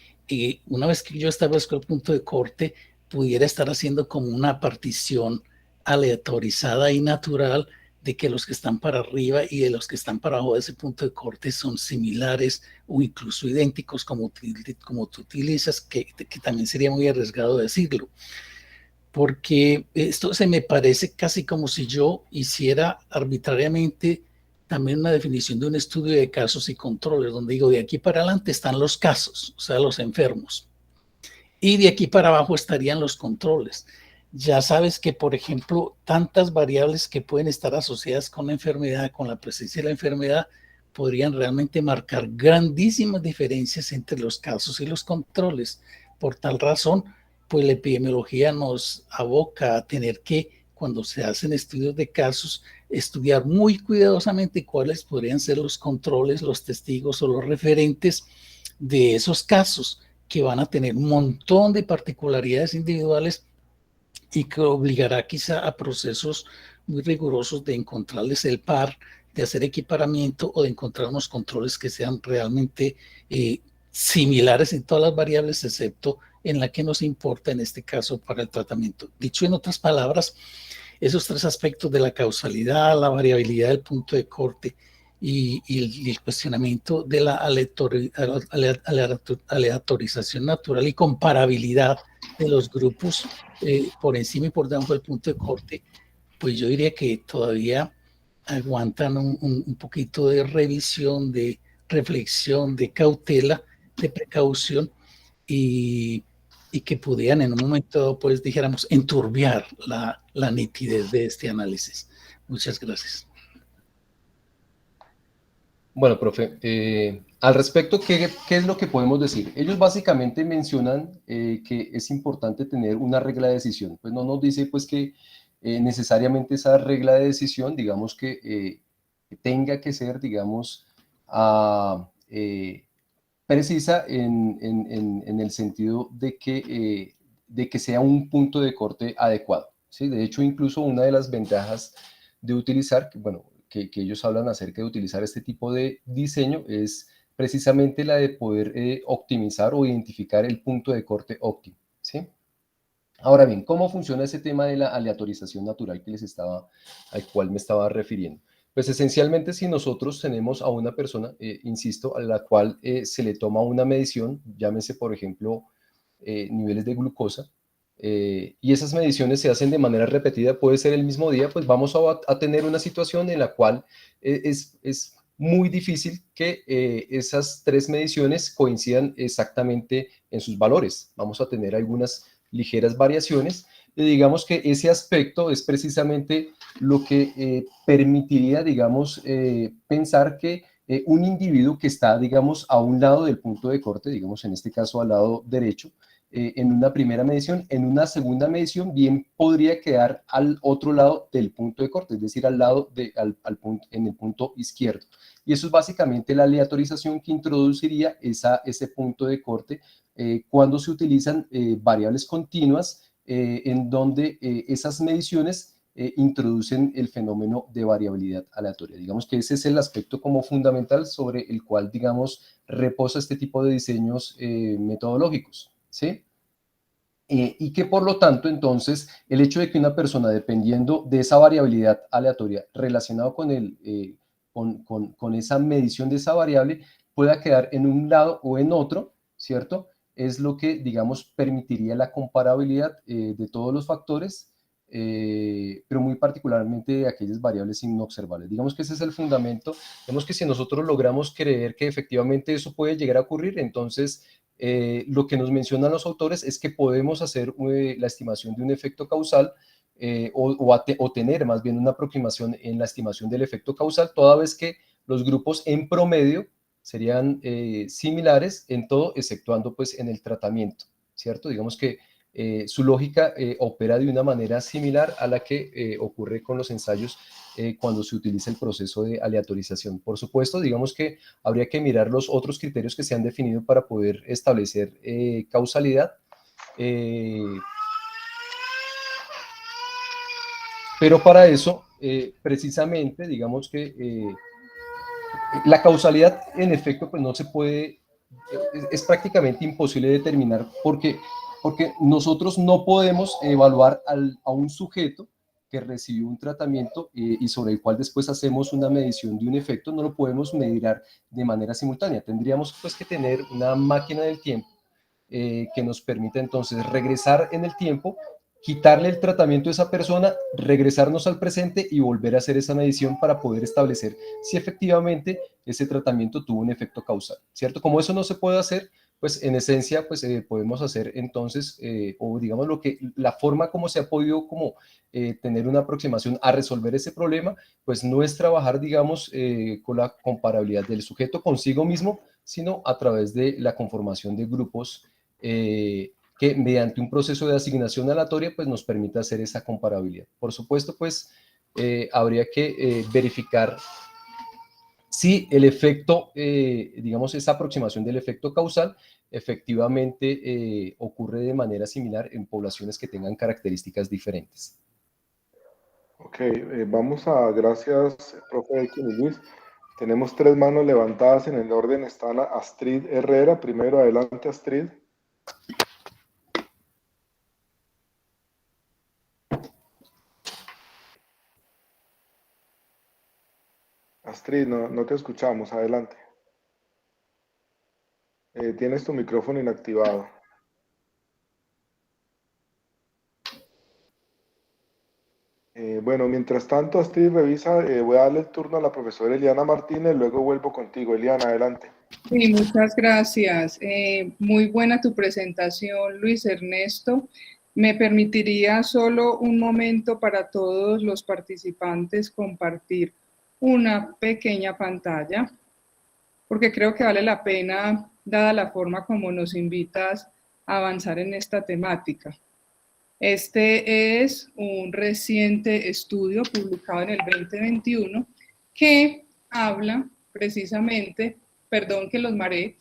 S3: una vez que yo establezco el punto de corte, pudiera estar haciendo como una partición aleatorizada y natural de que los que están para arriba y de los que están para abajo de ese punto de corte son similares o incluso idénticos como tú utilizas, que también sería muy arriesgado decirlo. porque esto se me parece casi como si yo hiciera arbitrariamente también una definición de un estudio de casos y controles, donde digo, de aquí para adelante están los casos, o sea, los enfermos, y de aquí para abajo estarían los controles. Ya sabes que, por ejemplo, tantas variables que pueden estar asociadas con la enfermedad, con la presencia de la enfermedad, podrían realmente marcar grandísimas diferencias entre los casos y los controles. Por tal razón, pues la epidemiología nos aboca a tener que, cuando se hacen estudios de casos, estudiar muy cuidadosamente cuáles podrían ser los controles, los testigos o los referentes de esos casos, que van a tener un montón de particularidades individuales y que obligará quizá a procesos muy rigurosos de encontrarles el par, de hacer equiparamiento o de encontrar unos controles que sean realmente similares en todas las variables, excepto en la que nos importa en este caso para el tratamiento. Dicho en otras palabras, esos tres aspectos de la causalidad, la variabilidad del punto de corte y el cuestionamiento de la aleatorización natural y comparabilidad de los grupos por encima y por debajo del punto de corte, pues yo diría que todavía aguantan un poquito de revisión, de reflexión, de cautela, de precaución y que pudieran en un momento, pues dijéramos, enturbiar la nitidez de este análisis. Muchas gracias.
S1: Bueno, profe, al respecto, ¿qué es lo que podemos decir? Ellos básicamente mencionan que es importante tener una regla de decisión. Pues no nos dice pues que necesariamente esa regla de decisión, digamos que tenga que ser, digamos, precisa en el sentido de que sea un punto de corte adecuado, ¿sí? De hecho, incluso una de las ventajas de utilizar, bueno, que ellos hablan acerca de utilizar este tipo de diseño es precisamente la de poder optimizar o identificar el punto de corte óptimo, ¿sí? Ahora bien, ¿cómo funciona ese tema de la aleatorización natural al cual me estaba refiriendo? Pues esencialmente si nosotros tenemos a una persona, insisto, a la cual se le toma una medición, llámese por ejemplo niveles de glucosa, y esas mediciones se hacen de manera repetida, puede ser el mismo día, pues vamos a tener una situación en la cual es muy difícil que esas tres mediciones coincidan exactamente en sus valores. Vamos a tener algunas ligeras variaciones, y digamos que ese aspecto es precisamente lo que permitiría, digamos, pensar que un individuo que está, digamos, a un lado del punto de corte, digamos, en este caso al lado derecho, en una primera medición, en una segunda medición, bien podría quedar al otro lado del punto de corte, es decir, al lado en el punto izquierdo. Y eso es básicamente la aleatorización que introduciría ese punto de corte cuando se utilizan variables continuas en donde esas mediciones introducen el fenómeno de variabilidad aleatoria. Digamos que ese es el aspecto como fundamental sobre el cual, digamos, reposa este tipo de diseños metodológicos, ¿sí? Y que por lo tanto, entonces, el hecho de que una persona, dependiendo de esa variabilidad aleatoria relacionada con esa medición de esa variable, pueda quedar en un lado o en otro, ¿cierto? Es lo que, digamos, permitiría la comparabilidad de todos los factores, pero muy particularmente de aquellas variables inobservables. Digamos que ese es el fundamento. Digamos que si nosotros logramos creer que efectivamente eso puede llegar a ocurrir, entonces lo que nos mencionan los autores es que podemos hacer la estimación de un efecto causal o tener más bien una aproximación en la estimación del efecto causal, toda vez que los grupos en promedio serían similares en todo, exceptuando pues en el tratamiento, ¿cierto? Digamos que su lógica opera de una manera similar a la que ocurre con los ensayos cuando se utiliza el proceso de aleatorización. Por supuesto, digamos que habría que mirar los otros criterios que se han definido para poder establecer causalidad. Pero para eso, precisamente, digamos que la causalidad, en efecto, pues no se puede, es prácticamente imposible determinar porque nosotros no podemos evaluar a un sujeto que recibió un tratamiento y sobre el cual después hacemos una medición de un efecto, no lo podemos medir de manera simultánea. Tendríamos pues que tener una máquina del tiempo que nos permita entonces regresar en el tiempo quitarle el tratamiento a esa persona, regresarnos al presente y volver a hacer esa medición para poder establecer si efectivamente ese tratamiento tuvo un efecto causal, ¿cierto? Como eso no se puede hacer, pues en esencia, pues podemos hacer entonces, o digamos la forma como se ha podido como tener una aproximación a resolver ese problema, pues no es trabajar, digamos, con la comparabilidad del sujeto consigo mismo, sino a través de la conformación de grupos que mediante un proceso de asignación aleatoria pues nos permita hacer esa comparabilidad. Por supuesto, pues habría que verificar si el efecto, digamos, esa aproximación del efecto causal efectivamente ocurre de manera similar en poblaciones que tengan características diferentes.
S2: Ok, gracias, profe Elkin y Luis. Tenemos 3 manos levantadas en el orden. Están Astrid Herrera. Primero, adelante, Astrid. Astrid, no te escuchamos. Adelante. Tienes tu micrófono inactivado. Bueno, mientras tanto, Astrid revisa. Voy a darle el turno a la profesora Eliana Martínez. Luego vuelvo contigo. Eliana, adelante.
S4: Sí, muchas gracias. Muy buena tu presentación, Luis Ernesto. Me permitiría solo un momento para todos los participantes compartir una pequeña pantalla, porque creo que vale la pena, dada la forma como nos invitas a avanzar en esta temática. Este es un reciente estudio publicado en el 2021 que habla precisamente, perdón que los mareé,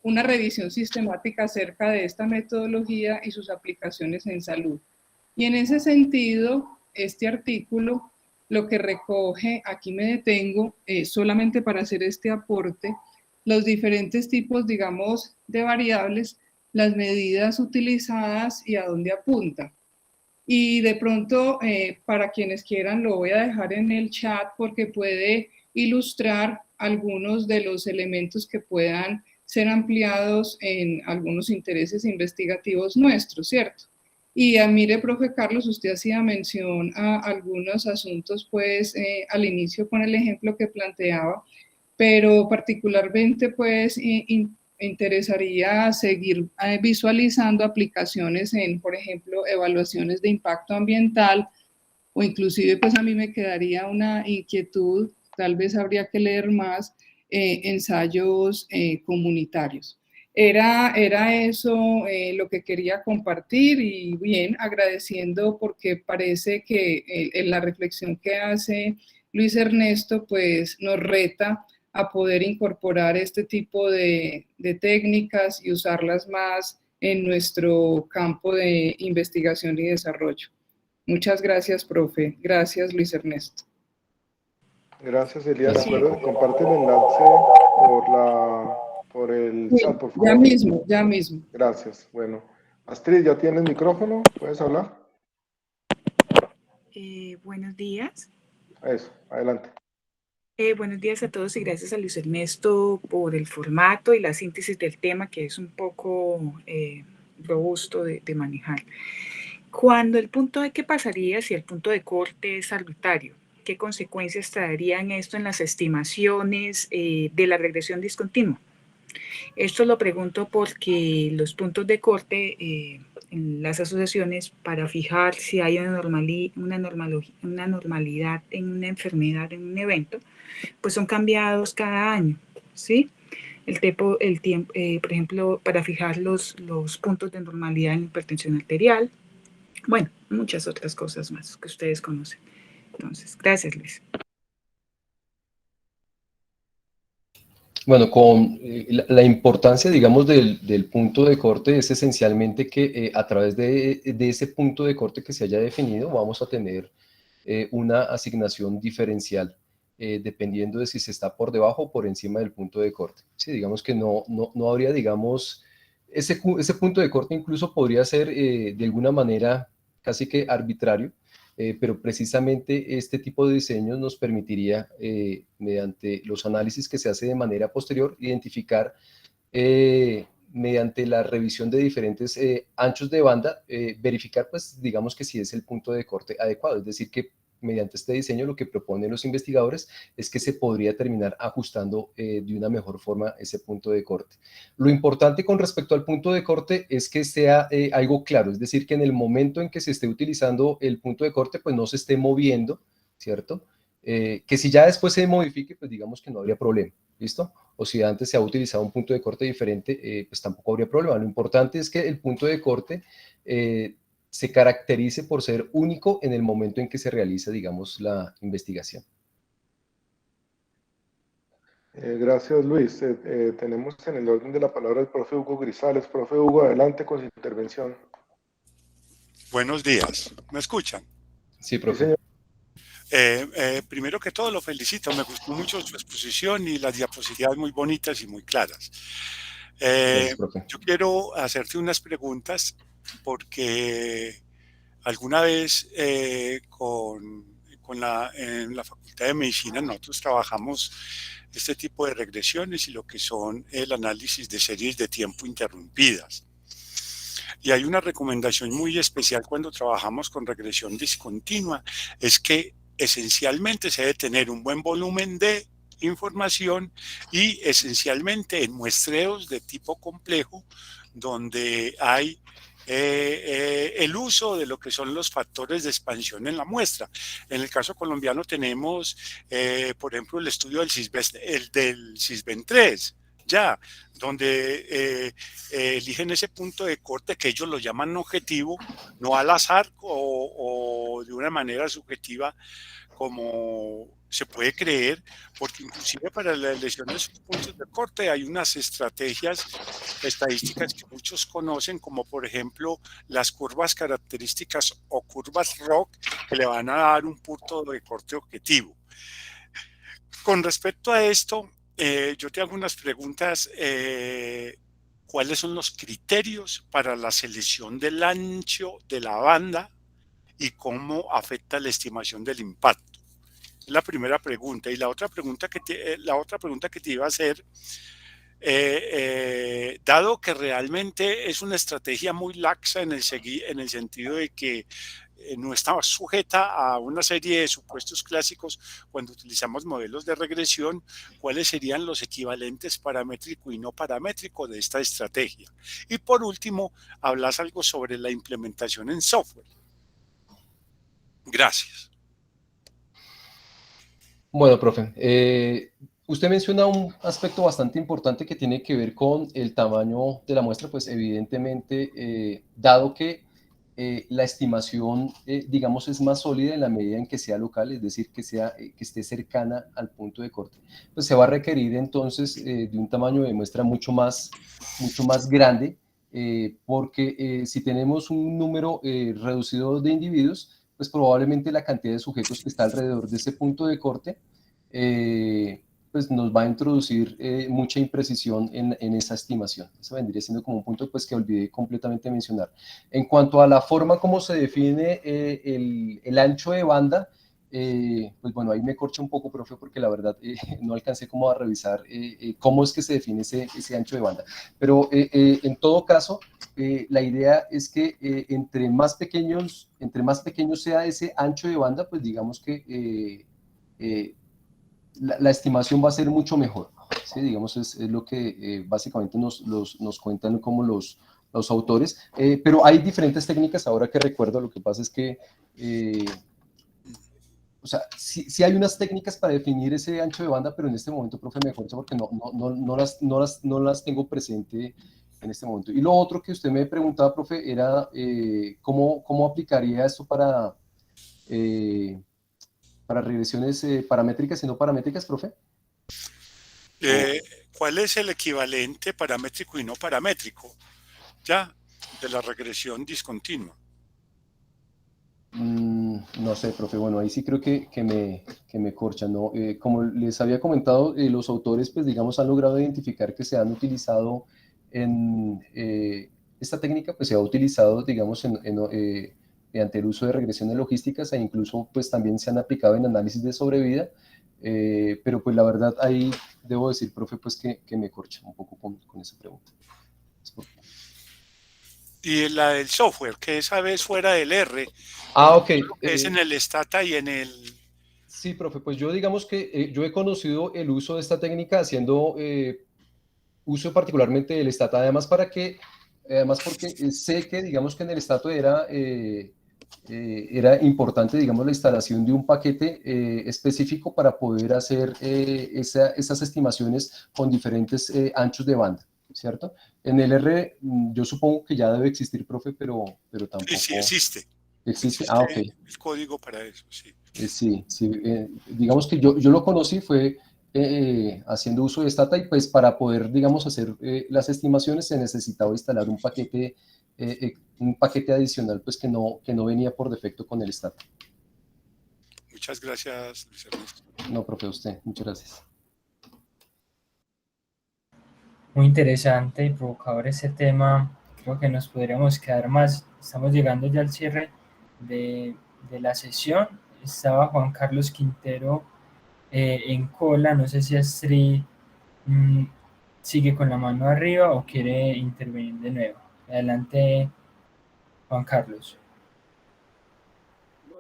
S4: una revisión sistemática acerca de esta metodología y sus aplicaciones en salud. Y en ese sentido, este artículo lo que recoge, aquí me detengo, solamente para hacer este aporte, los diferentes tipos, digamos, de variables, las medidas utilizadas y a dónde apunta. Y de pronto, para quienes quieran, lo voy a dejar en el chat porque puede ilustrar algunos de los elementos que puedan ser ampliados en algunos intereses investigativos nuestros, ¿cierto? Y mire, profe Carlos, usted hacía mención a algunos asuntos, pues, al inicio con el ejemplo que planteaba, pero particularmente, pues, interesaría seguir visualizando aplicaciones en, por ejemplo, evaluaciones de impacto ambiental, o inclusive pues a mí me quedaría una inquietud, tal vez habría que leer más, ensayos comunitarios. Era eso lo que quería compartir y bien, agradeciendo porque parece que en la reflexión que hace Luis Ernesto pues nos reta a poder incorporar este tipo de técnicas y usarlas más en nuestro campo de investigación y desarrollo. Muchas gracias, profe. Gracias, Luis Ernesto.
S2: Gracias, Eliana.
S1: Gracias.
S2: Acuérdate, comparte el enlace por el
S4: Sí,
S2: chat, por
S4: ya
S2: favor.
S4: mismo, ya mismo.
S2: Gracias. Bueno, Astrid, ¿ya tienes micrófono? ¿Puedes hablar?
S5: Buenos días.
S2: Eso, adelante.
S5: Buenos días a todos y gracias a Luis Ernesto por el formato y la síntesis del tema, que es un poco robusto de manejar. Cuando el punto de qué pasaría si el punto de corte es arbitrario, ¿qué consecuencias traerían esto en las estimaciones de la regresión discontinua? Esto lo pregunto porque los puntos de corte en las asociaciones para fijar si hay una normalidad en una enfermedad, en un evento, pues son cambiados cada año, ¿sí? Por ejemplo, para fijar los puntos de normalidad en hipertensión arterial, bueno, muchas otras cosas más que ustedes conocen. Entonces, gracias, Luis.
S1: Bueno, con la importancia, digamos, del punto de corte es esencialmente que a través de ese punto de corte que se haya definido vamos a tener una asignación diferencial dependiendo de si se está por debajo o por encima del punto de corte. Sí, digamos que no habría, digamos, ese punto de corte incluso podría ser de alguna manera casi que arbitrario, pero precisamente este tipo de diseños nos permitiría, mediante los análisis que se hace de manera posterior, identificar mediante la revisión de diferentes anchos de banda, verificar, pues, digamos que si es el punto de corte adecuado. Es decir, que mediante este diseño lo que proponen los investigadores es que se podría terminar ajustando de una mejor forma ese punto de corte. Lo importante con respecto al punto de corte es que sea algo claro, es decir, que en el momento en que se esté utilizando el punto de corte, pues no se esté moviendo, ¿cierto? Que si ya después se modifique, pues digamos que no habría problema, ¿listo? O si antes se ha utilizado un punto de corte diferente, pues tampoco habría problema. Lo importante es que el punto de corte se caracterice por ser único en el momento en que se realiza, digamos, la investigación.
S2: Gracias, Luis. Tenemos en el orden de la palabra el profe Hugo Grisales. Profe Hugo, adelante con su intervención.
S6: Buenos días. ¿Me escuchan?
S1: Sí,
S2: Sí,
S1: profe.
S2: señor.
S6: Primero que todo lo felicito, me gustó mucho su exposición y las diapositivas muy bonitas y muy claras.
S1: Gracias, profe.
S6: Yo quiero hacerte unas preguntas porque alguna vez en la Facultad de Medicina nosotros trabajamos este tipo de regresiones y lo que son el análisis de series de tiempo interrumpidas. Y hay una recomendación muy especial cuando trabajamos con regresión discontinua, es que esencialmente se debe tener un buen volumen de información y esencialmente en muestreos de tipo complejo donde hay el uso de lo que son los factores de expansión en la muestra. En el caso colombiano tenemos, por ejemplo, el estudio del CISBEN-3, ya, donde eligen ese punto de corte que ellos lo llaman objetivo, no al azar o de una manera subjetiva como se puede creer, porque inclusive para la elección de esos puntos de corte hay unas estrategias estadísticas que muchos conocen, como por ejemplo las curvas características o curvas ROC, que le van a dar un punto de corte objetivo. Con respecto a esto, yo te hago unas preguntas. ¿Cuáles son los criterios para la selección del ancho de la banda y cómo afecta la estimación del impacto? Es la primera pregunta. Y la otra pregunta que te iba a hacer, dado que realmente es una estrategia muy laxa en el sentido de que no estaba sujeta a una serie de supuestos clásicos cuando utilizamos modelos de regresión, ¿cuáles serían los equivalentes paramétrico y no paramétrico de esta estrategia? Y por último, hablas algo sobre la implementación en software. Gracias.
S1: Bueno, profe, usted menciona un aspecto bastante importante que tiene que ver con el tamaño de la muestra, pues evidentemente, dado que la estimación, digamos, es más sólida en la medida en que sea local, es decir, que esté cercana al punto de corte, pues se va a requerir entonces de un tamaño de muestra mucho más grande, porque si tenemos un número reducido de individuos, pues probablemente la cantidad de sujetos que está alrededor de ese punto de corte, pues nos va a introducir mucha imprecisión en esa estimación. Eso vendría siendo como un punto pues, que olvidé completamente mencionar. En cuanto a la forma como se define el ancho de banda, pues bueno, ahí me corcha un poco, profe, porque la verdad no alcancé como a revisar cómo es que se define ese ancho de banda. Pero en todo caso, la idea es que entre más pequeño sea ese ancho de banda, pues digamos que la estimación va a ser mucho mejor. ¿Sí? Digamos, es lo que básicamente nos cuentan como los autores. Pero hay diferentes técnicas, ahora que recuerdo, lo que pasa es que o sea, sí hay unas técnicas para definir ese ancho de banda, pero en este momento, profe, me corcha porque no las tengo presente en este momento. Y lo otro que usted me preguntaba, profe, era cómo aplicaría esto para regresiones paramétricas y no paramétricas, profe.
S6: ¿Cuál es el equivalente paramétrico y no paramétrico ya de la regresión discontinua?
S1: No sé, profe, bueno, ahí sí creo que me corcha, ¿no? Como les había comentado, los autores, pues digamos, han logrado identificar que se han utilizado en esta técnica, pues se ha utilizado, digamos, mediante el uso de regresiones logísticas e incluso, pues también se han aplicado en análisis de sobrevida, pero pues la verdad ahí debo decir, profe, pues que me corcha un poco con esa pregunta.
S6: Y la del software, que esa vez fuera del R,
S1: Ok.
S6: es en el Stata y en el...
S1: Sí, profe, pues yo digamos que yo he conocido el uso de esta técnica haciendo uso particularmente del Stata, además porque sé que digamos que en el Stata era importante, digamos, la instalación de un paquete específico para poder hacer esas estimaciones con diferentes anchos de banda, ¿cierto? En el R, yo supongo que ya debe existir, profe, pero
S6: Sí, sí,
S1: tampoco
S6: existe.
S1: existe.
S6: Existe
S1: Ok.
S6: el código para eso, sí.
S1: Sí, sí, digamos que yo lo conocí fue haciendo uso de Stata y pues para poder, digamos, hacer las estimaciones se necesitaba instalar un paquete adicional pues que no venía por defecto con el Stata.
S6: Muchas gracias, Luis Ernesto.
S1: No, profe, usted, muchas gracias.
S7: Muy interesante y provocador ese tema. Creo que nos podríamos quedar más. Estamos llegando ya al cierre de la sesión. Estaba Juan Carlos Quintero en cola. No sé si Astrid sigue con la mano arriba o quiere intervenir de nuevo. Adelante, Juan Carlos.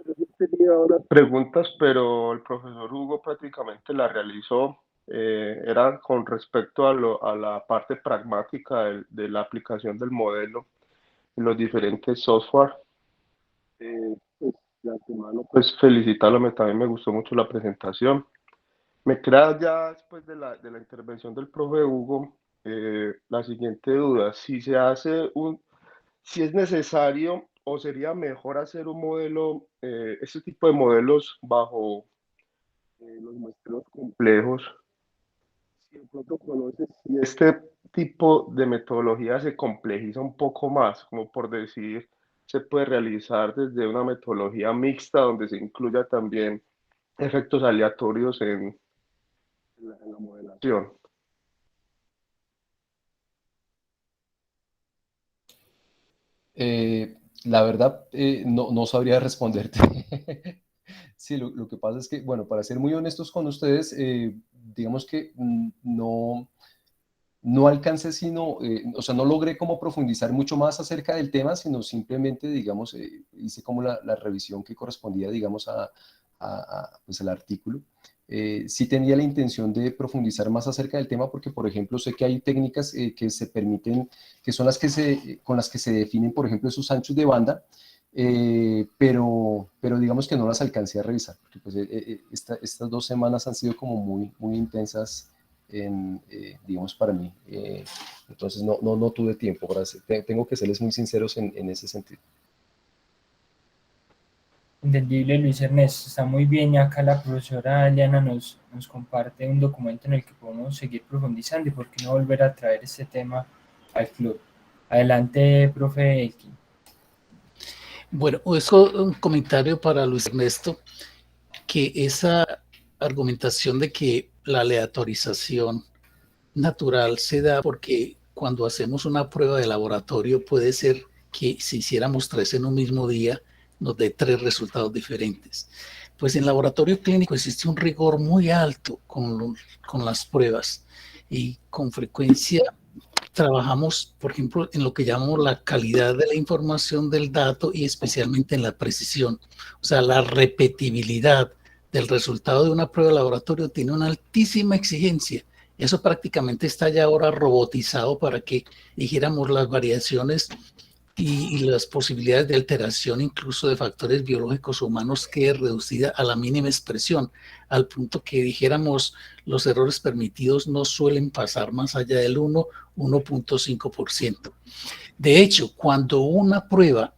S2: Yo sí tenía unas preguntas, pero el profesor Hugo prácticamente la realizó. Era con respecto a la parte pragmática de la aplicación del modelo y los diferentes software. Pues, de antemano, pues felicitarlo, también me gustó mucho la presentación. Me queda ya después de la intervención del profe Hugo la siguiente duda, si es necesario o sería mejor hacer un modelo, este tipo de modelos bajo los muestreos complejos, si de pronto conoces si este tipo de metodología se complejiza un poco más, como por decir, se puede realizar desde una metodología mixta donde se incluya también efectos aleatorios en la modelación.
S1: La verdad, no sabría responderte. Sí, lo que pasa es que, bueno, para ser muy honestos con ustedes, digamos que no alcancé o sea, no logré como profundizar mucho más acerca del tema, sino simplemente, digamos, hice como la revisión que correspondía, digamos, pues al artículo. Sí tenía la intención de profundizar más acerca del tema porque, por ejemplo, sé que hay técnicas que se permiten, que son con las que se definen, por ejemplo, esos anchos de banda, pero digamos que no las alcancé a revisar, porque pues, estas 2 semanas han sido como muy intensas digamos, para mí. Entonces no tuve tiempo. Tengo que serles muy sinceros en ese sentido.
S7: Entendible, Luis Ernesto, está muy bien. Y acá la profesora Eliana nos comparte un documento en el que podemos seguir profundizando y por qué no volver a traer este tema al club. Adelante, profe Elkin.
S3: Bueno, eso un comentario para Luis Ernesto, que esa argumentación de que la aleatorización natural se da porque cuando hacemos una prueba de laboratorio puede ser que si hiciéramos 3 en un mismo día nos dé 3 resultados diferentes. Pues en laboratorio clínico existe un rigor muy alto con las pruebas y con frecuencia trabajamos, por ejemplo, en lo que llamamos la calidad de la información del dato y especialmente en la precisión. O sea, la repetibilidad del resultado de una prueba de laboratorio tiene una altísima exigencia. Eso prácticamente está ya ahora robotizado para que dijéramos las variaciones y las posibilidades de alteración incluso de factores biológicos humanos quede reducida a la mínima expresión, al punto que dijéramos los errores permitidos no suelen pasar más allá del 1,5%. De hecho, cuando una prueba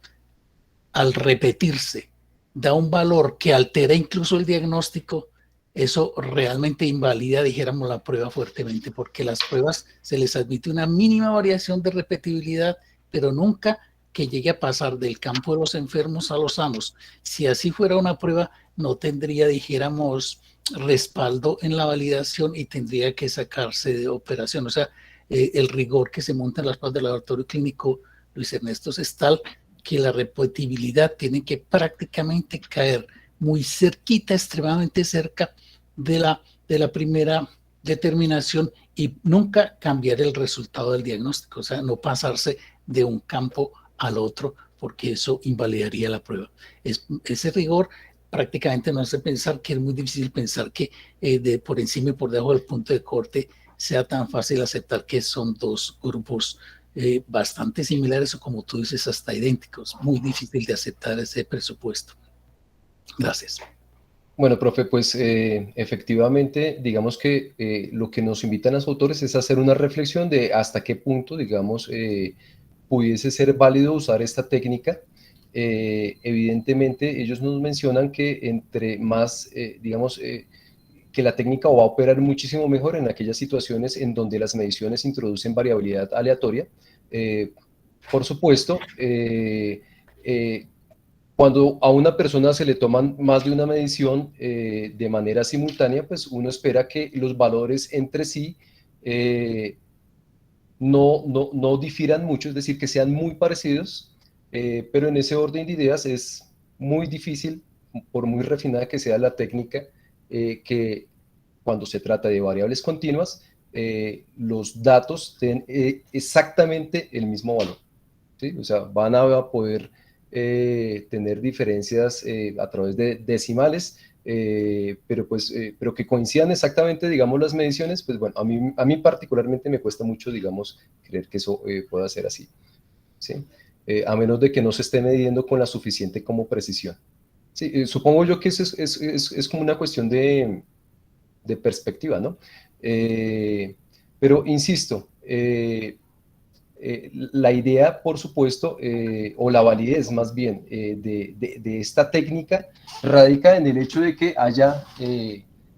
S3: al repetirse da un valor que altera incluso el diagnóstico, eso realmente invalida, dijéramos, la prueba fuertemente, porque las pruebas se les admite una mínima variación de repetibilidad, pero nunca que llegue a pasar del campo de los enfermos a los sanos. Si así fuera una prueba, no tendría, dijéramos, respaldo en la validación y tendría que sacarse de operación. O sea, el rigor que se monta en las pruebas del laboratorio clínico, Luis Ernesto, es tal que la repetibilidad tiene que prácticamente caer muy cerquita, extremadamente cerca de la primera determinación y nunca cambiar el resultado del diagnóstico, o sea, no pasarse de un campo al otro, porque eso invalidaría la prueba. Ese rigor prácticamente no hace pensar que es muy difícil pensar que de por encima y por debajo del punto de corte sea tan fácil aceptar que son dos grupos bastante similares o, como tú dices, hasta idénticos. Muy difícil de aceptar ese presupuesto. Gracias.
S1: Bueno, profe, pues efectivamente, digamos que lo que nos invitan los autores es hacer una reflexión de hasta qué punto, digamos, pudiese ser válido usar esta técnica. Evidentemente, ellos nos mencionan que entre más, digamos, que la técnica va a operar muchísimo mejor en aquellas situaciones en donde las mediciones introducen variabilidad aleatoria. Por supuesto, cuando a una persona se le toman más de una medición de manera simultánea, pues uno espera que los valores entre sí no difieran mucho, es decir, que sean muy parecidos, pero en ese orden de ideas es muy difícil, por muy refinada que sea la técnica, que cuando se trata de variables continuas, los datos den exactamente el mismo valor, ¿sí? O sea, van a poder tener diferencias a través de decimales, pero que coincidan exactamente, digamos, las mediciones, pues bueno, a mí particularmente me cuesta mucho, digamos, creer que eso pueda ser así, ¿sí? A menos de que no se esté midiendo con la suficiente como precisión. Sí, supongo yo que eso es como una cuestión de perspectiva, ¿no? Pero insisto, la idea, por supuesto, o la validez más bien de esta técnica radica en el hecho de que haya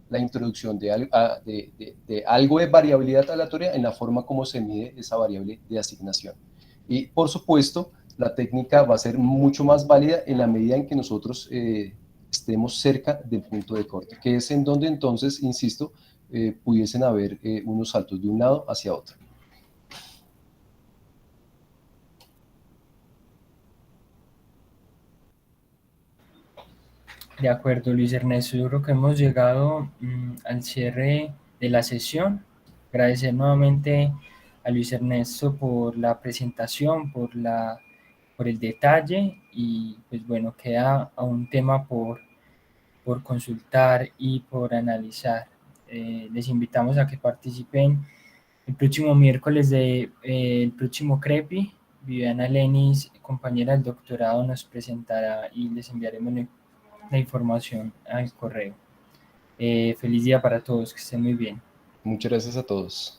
S1: la introducción de algo de variabilidad aleatoria en la forma como se mide esa variable de asignación. Y, por supuesto, la técnica va a ser mucho más válida en la medida en que nosotros estemos cerca del punto de corte, que es en donde entonces, insisto, pudiesen haber unos saltos de un lado hacia otro.
S7: De acuerdo, Luis Ernesto, yo creo que hemos llegado al cierre de la sesión. Agradecer nuevamente a Luis Ernesto por la presentación, por el detalle, y pues bueno, queda a un tema por consultar y por analizar. Les invitamos a que participen el próximo miércoles el próximo CREPI. Viviana Lenis, compañera del doctorado, nos presentará y les enviaremos la información al correo. Feliz día para todos, que estén muy bien.
S1: Muchas gracias a todos.